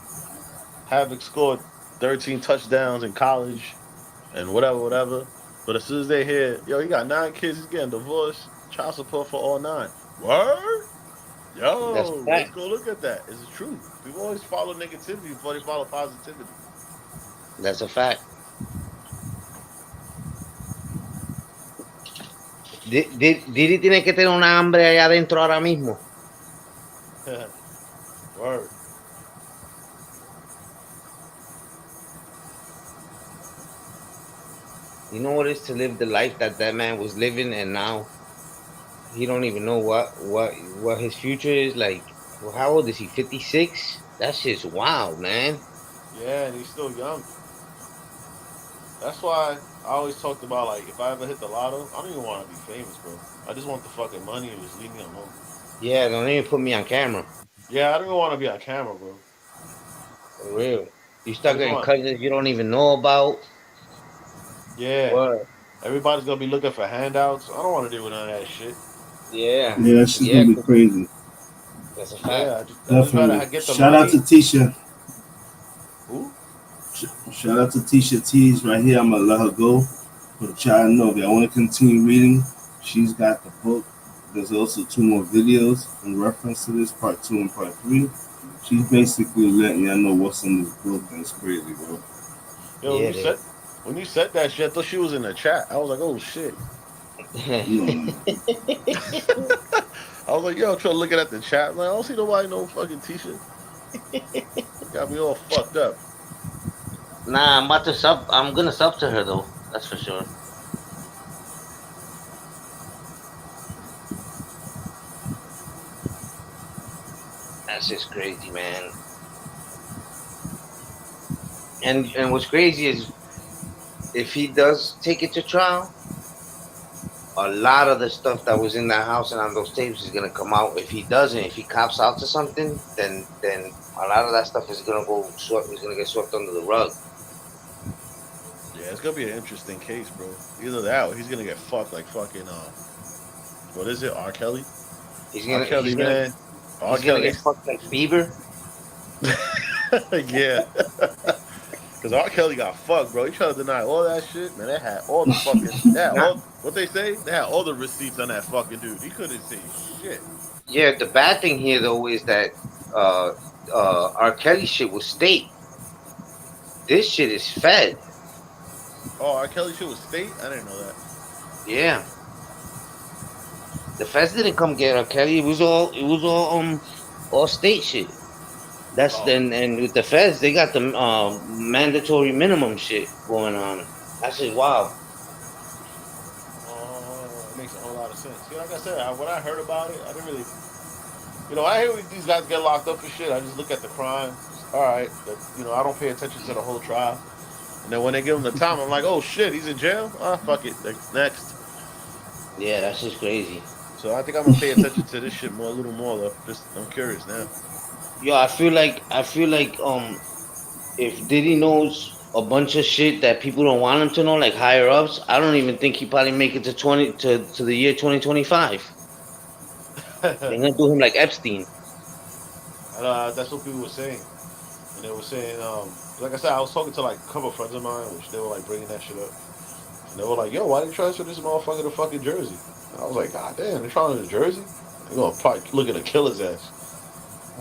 Havoc scored 13 touchdowns in college and whatever, whatever. But as soon as they hear, yo, he got 9 kids, he's getting divorced, child support for all 9. Word? That's a Yo, let's fact. go look at that. It's true. People always follow negativity before they follow positivity. That's a fact. Didi tiene que tener una hambre allá adentro ahora mismo. Word. You know what it is to live the life that man was living, and now he don't even know what his future is like. Well, how old is he? 56. That shit's wild, man. Yeah, and he's still young. That's why I always talked about, like, if I ever hit the lotto, I don't even want to be famous, bro. I just want the fucking money and just leave me alone. Yeah, don't even put me on camera. Yeah, I don't even want to be on camera, bro. For real. You I start just getting want, cousins you don't even know about. yeah. What? Everybody's gonna be looking for handouts. I don't want to deal with none of that shit. Yeah. Yeah, that shit's Yeah, gonna be crazy. that's a fact. Yeah, I just Definitely. gotta get the Shout out to money. Tisha. Who? Shout out to Tisha T's right here. I'm gonna let her go. But y'all know if y'all want to continue reading, she's got the book. There's also 2 more videos in reference to this, part 2 and part 3. She's basically letting y'all know what's in this book, and it's crazy, bro. Yo, when you said that shit, I thought she was in the chat. I was like, oh shit. I was like, yo, trying to looking at the chat. I'm like, I don't see nobody no fucking t-shirt. Got me all fucked up. Nah, I'm about to sub. I'm gonna sub to her though. That's for sure. That's just crazy, man. And what's crazy is if he does take it to trial, a lot of the stuff that was in that house and on those tapes is gonna come out. If he doesn't, if he cops out to something, then a lot of that stuff is gonna get swept under the rug. Yeah, it's gonna be an interesting case, bro. Either that or he's gonna get fucked like fucking what is it, R. Kelly? R. Kelly, man. R. He's gonna Kelly. get fucked like Bieber. Yeah. Cause R. Kelly got fucked, bro. He tried to deny all that shit, man. They had all the fucking what they say? They had all the receipts on that fucking dude. He couldn't say shit. Yeah, the bad thing here though is that R. Kelly shit was state. This shit is fed. Oh, R. Kelly shit was state? I didn't know that. Yeah. The feds didn't come get R. Kelly. It was all state shit. That's and with the feds, they got the mandatory minimum shit going on. That shit's wild. Oh, it makes a whole lot of sense. Yeah, like I said, when I heard about it, I didn't really You know, I hear these guys get locked up for shit. I just look at the crime. All right, you know, I don't pay attention to the whole trial. And then when they give him the time, I'm like, oh shit, he's in jail. Ah, fuck it. Next. Yeah, that's just crazy. So I think I'm gonna pay attention to this shit more, a little more though. Just I'm curious now. Yo, I feel like if Diddy knows a bunch of shit that people don't want him to know, like higher ups, I don't even think he probably make it to 20 to the year 2025. They're gonna do him like Epstein. That's what people were saying, and they were saying, like I said, I was talking to like a couple of friends of mine, which they were like bringing that shit up, and they were like, "Yo, why they transfer this motherfucker to fucking Jersey?" And I was like, "God damn, they're trying to Jersey? They gonna probably look at to kill his ass."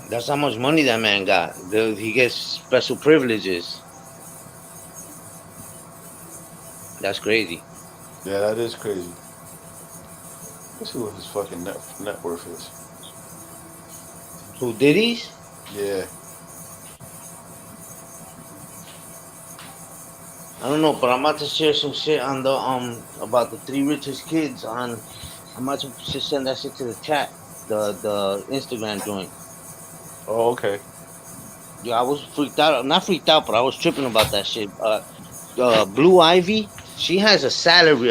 That's how much money that man got. He gets special privileges. That's crazy. Yeah, that is crazy. Let's see what his fucking net worth is. Who Diddy's? Yeah. I don't know, but I'm about to share some shit on the about the three richest kids on. I'm about to just send that shit to the chat. The Instagram joint. Oh, okay. Yeah, I was freaked out. Not freaked out, but I was tripping about that shit. Blue Ivy, she has a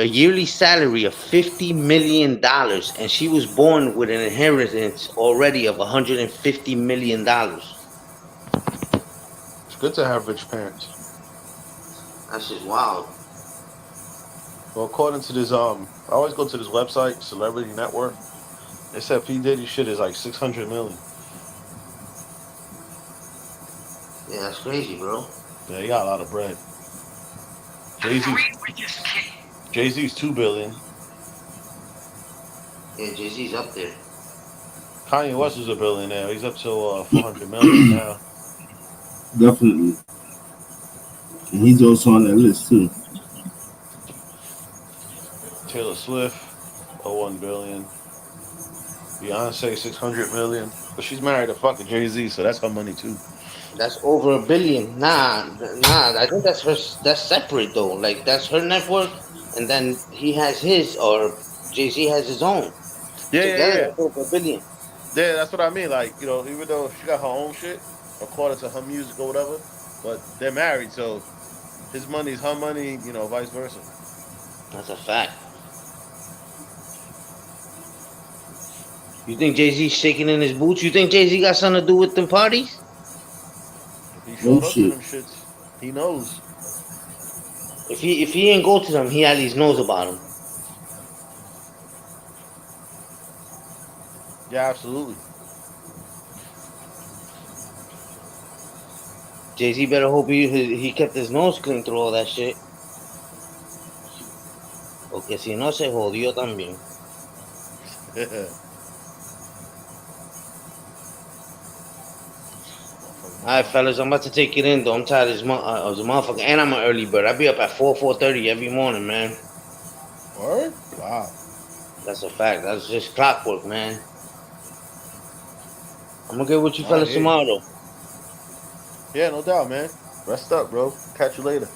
yearly salary of $50 million, and she was born with an inheritance already of $150 million. It's good to have rich parents. That's just wild. Well, according to this, I always go to this website, Celebrity Network. They said P Diddy shit is like 600 million. Yeah, that's crazy, bro. Yeah, he got a lot of bread. Jay Z's 2 billion. Yeah, Jay Z's up there. Kanye West is a billionaire. He's up to 400 million now. Definitely. And he's also on that list too. Taylor Swift, 1 billion. Beyonce, 600 million. But she's married to fucking Jay Z, so that's her money too. That's over $1 billion. Nah. I think that's her. That's separate though. Like that's her network, and then he has his, or Jay Z has his own. Yeah, yeah, Together, yeah. that's over $1 billion. Yeah, that's what I mean. Like, you know, even though she got her own shit, according to her music or whatever, but they're married, so his money's her money, you know, vice versa. That's a fact. You think Jay Z's shaking in his boots? You think Jay Z got something to do with them parties? If he Oh showed up to shit. them shits, he knows. If he ain't go to them, he at least knows about them. Yeah, absolutely. Jay Z better hope he kept his nose clean through all that shit. Porque si no se jodió también. Alright, fellas, I'm about to take it in though. I'm tired of this motherfucker, and I'm an early bird. I be up at 4:30 every morning, man. Word? Wow. That's a fact. That's just clockwork, man. I'm gonna get with you I fellas hear you. tomorrow. Yeah, no doubt, man. Rest up, bro. Catch you later.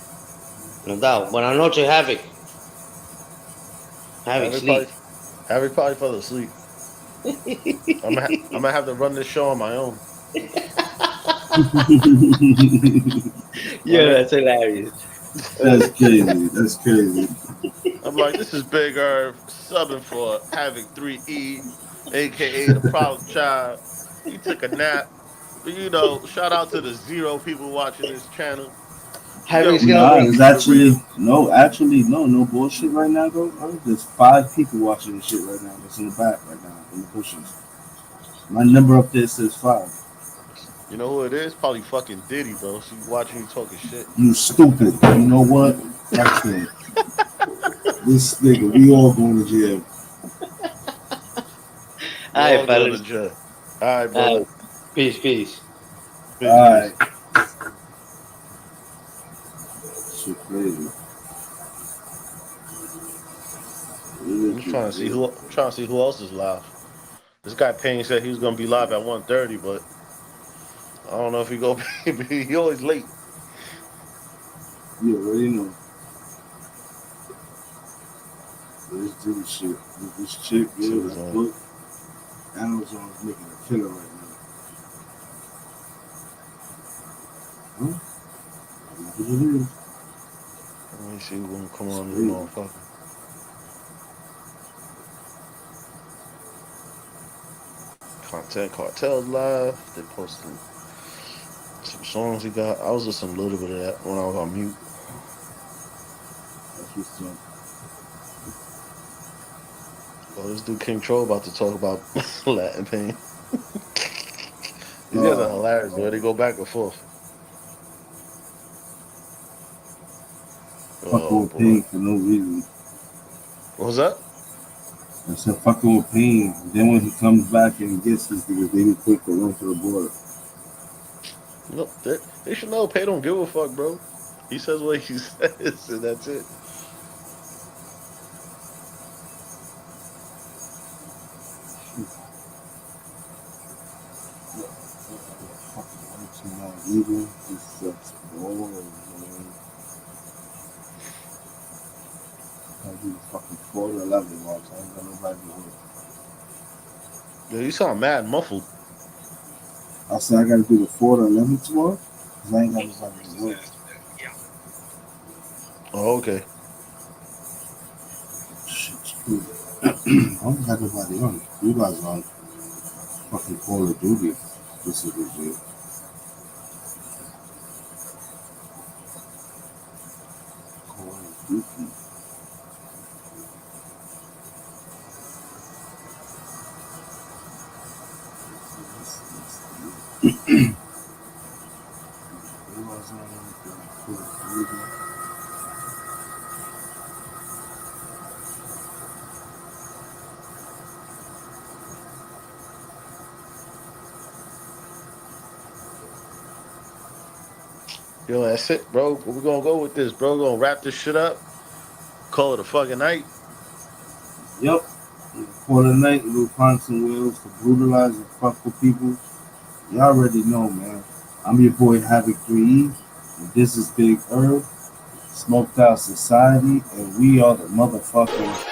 No doubt. Buenas noches, Havoc. Havoc, sleep. Harry probably fell asleep. I'm gonna have to run this show on my own. Yeah, that's hilarious. That's crazy. That's crazy. I'm like, this is Big Irv subbing for Havoc 3E, aka the Problem Child. He took a nap. But you know, shout out to the 0 people watching this channel. Havoc's We gonna Nah, wait. it's actually no bullshit right now, though. There's 5 people watching this shit right now. That's in the back right now in the bushes. My number up there says 5. You know who it is? Probably fucking Diddy, bro. She watching you talking shit. You stupid. You know what? That's it. This nigga, we all going to jail. We Alright, all going to fellas. jail. All right, brother. Peace. Peace, All right. peace. Shit crazy. I'm trying to see who else is live. This guy Payne said he was gonna be live at 1:30, but I don't know if he go. He always late. You already know. Let's do this shit. This chick, See yeah, what's that on. book. Amazon's making a killer right now. Huh? What it is. Let me see who's gonna come on this motherfucker. Content Cartel's live. They posting some songs he got. I was listening a little bit of that when I was on mute. That's what's up. Oh, this dude King Troll about to talk about Latin pain. These guys are hilarious, bro. They go back and forth. Fucking with pain for no reason. What was that? I said fucking with pain. Then when he comes back and he gets this niggas, they need to take the run to the border. No, they should know Pay don't give a fuck, bro. He says what he says, and that's it. This sucks balls, man. I do the fucking 4 to 11 watch. I ain't got nobody to work. Yo, you sound mad muffled. I said I gotta do the 4 to 11 tomorrow because I ain't got nobody to work. Oh, okay. Shit's cool. I don't got nobody on. You guys on fucking Call of Duty. This is legit. Call of Duty. Yo, that's it, bro. We're gonna go with this, bro. We're gonna wrap this shit up. Call it a fucking night. Yep. For the night, we'll find some wheels to brutalize and fuck with people. Y'all already know, man. I'm your boy Havoc 3E, and this is Big Herb, Smoked Out Society, and we are the motherfucking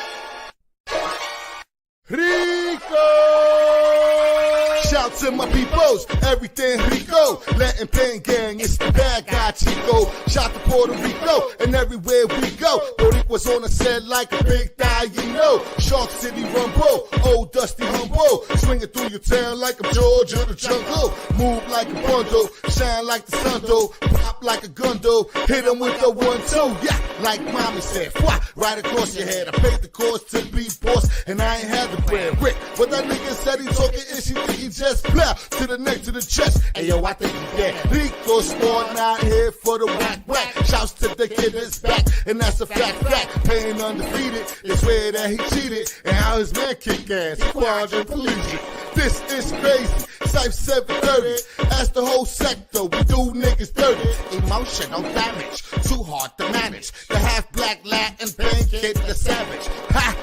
Shout to my peoples, everything Rico. Latin Pain Gang, it's the bad guy Chico. Shout to Puerto Rico, and everywhere we go. Boricua's on a set like a big die, you know. Shark City Rumble, old Dusty Humble. Swinging through your town like I'm Georgia the jungle. Move like a bundle, shine like the sun though. Pop like a gun though, hit him with the 1-2. Yeah, like mommy said, Fwah, right across your head. I paid the cost to be boss, and I ain't had the bread. Rick, but that nigga said he talking ish, he think he just plow to the neck, to the chest. And yo, I think he dead. Rico Squad out here for the whack. Shouts to the kid that's back, and that's a fact. Paying undefeated, they swear that he cheated, and how his man kick ass, quadriplegic. This is crazy. Type 730, that's the whole sector. We do niggas dirty. Emotional damage, too hard to manage. The half black Latin pain kid, the savage. Ha!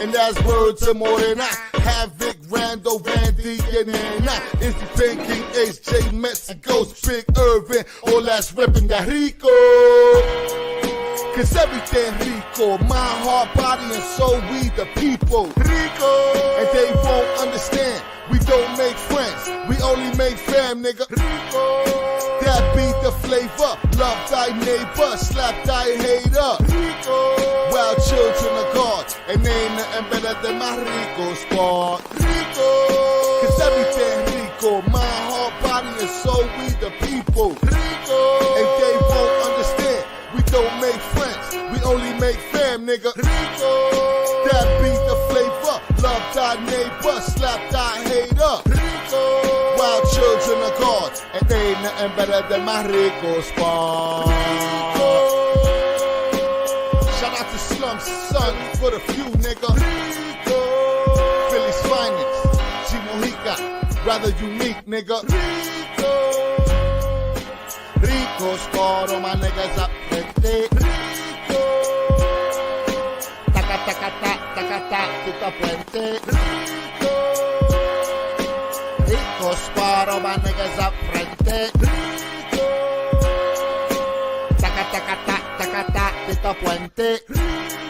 And that's word to more than I. Havoc, Randall, Randy, and I. Is the thinking HJ Mexico's Big Irvin, all that's ripping that Rico. Cause everything Rico, my heart, body, and soul, we the people. Rico! And they won't understand, we don't make friends, we only make fam, nigga. Rico! That be the flavor, love thy neighbor, slap thy hater. Rico! Wild children of God, and ain't nothing better than my Rico Squad. Rico! Cause everything Rico, my heart, body, and soul, we the people. Rico! And they won't understand, we don't make friends, we only make fam, nigga. Rico! That be the flavor, love thy neighbor, slap thy hater. Rico! Wild children of God, and ain't nothing better than my Rico Squad. Rico! Shout out to Slum Son for the few, nigga. Rico! Philly's finest, Chimujica, rather unique, nigga. Rico! Rico Squad, all my niggas up frente. Rico! Taca, taca, taca, taca, taca, puta puente. Rico! Rico Squad, all my niggas up frente. Rico! Taca, taca, taca, taca, taca, puta puente. Rico!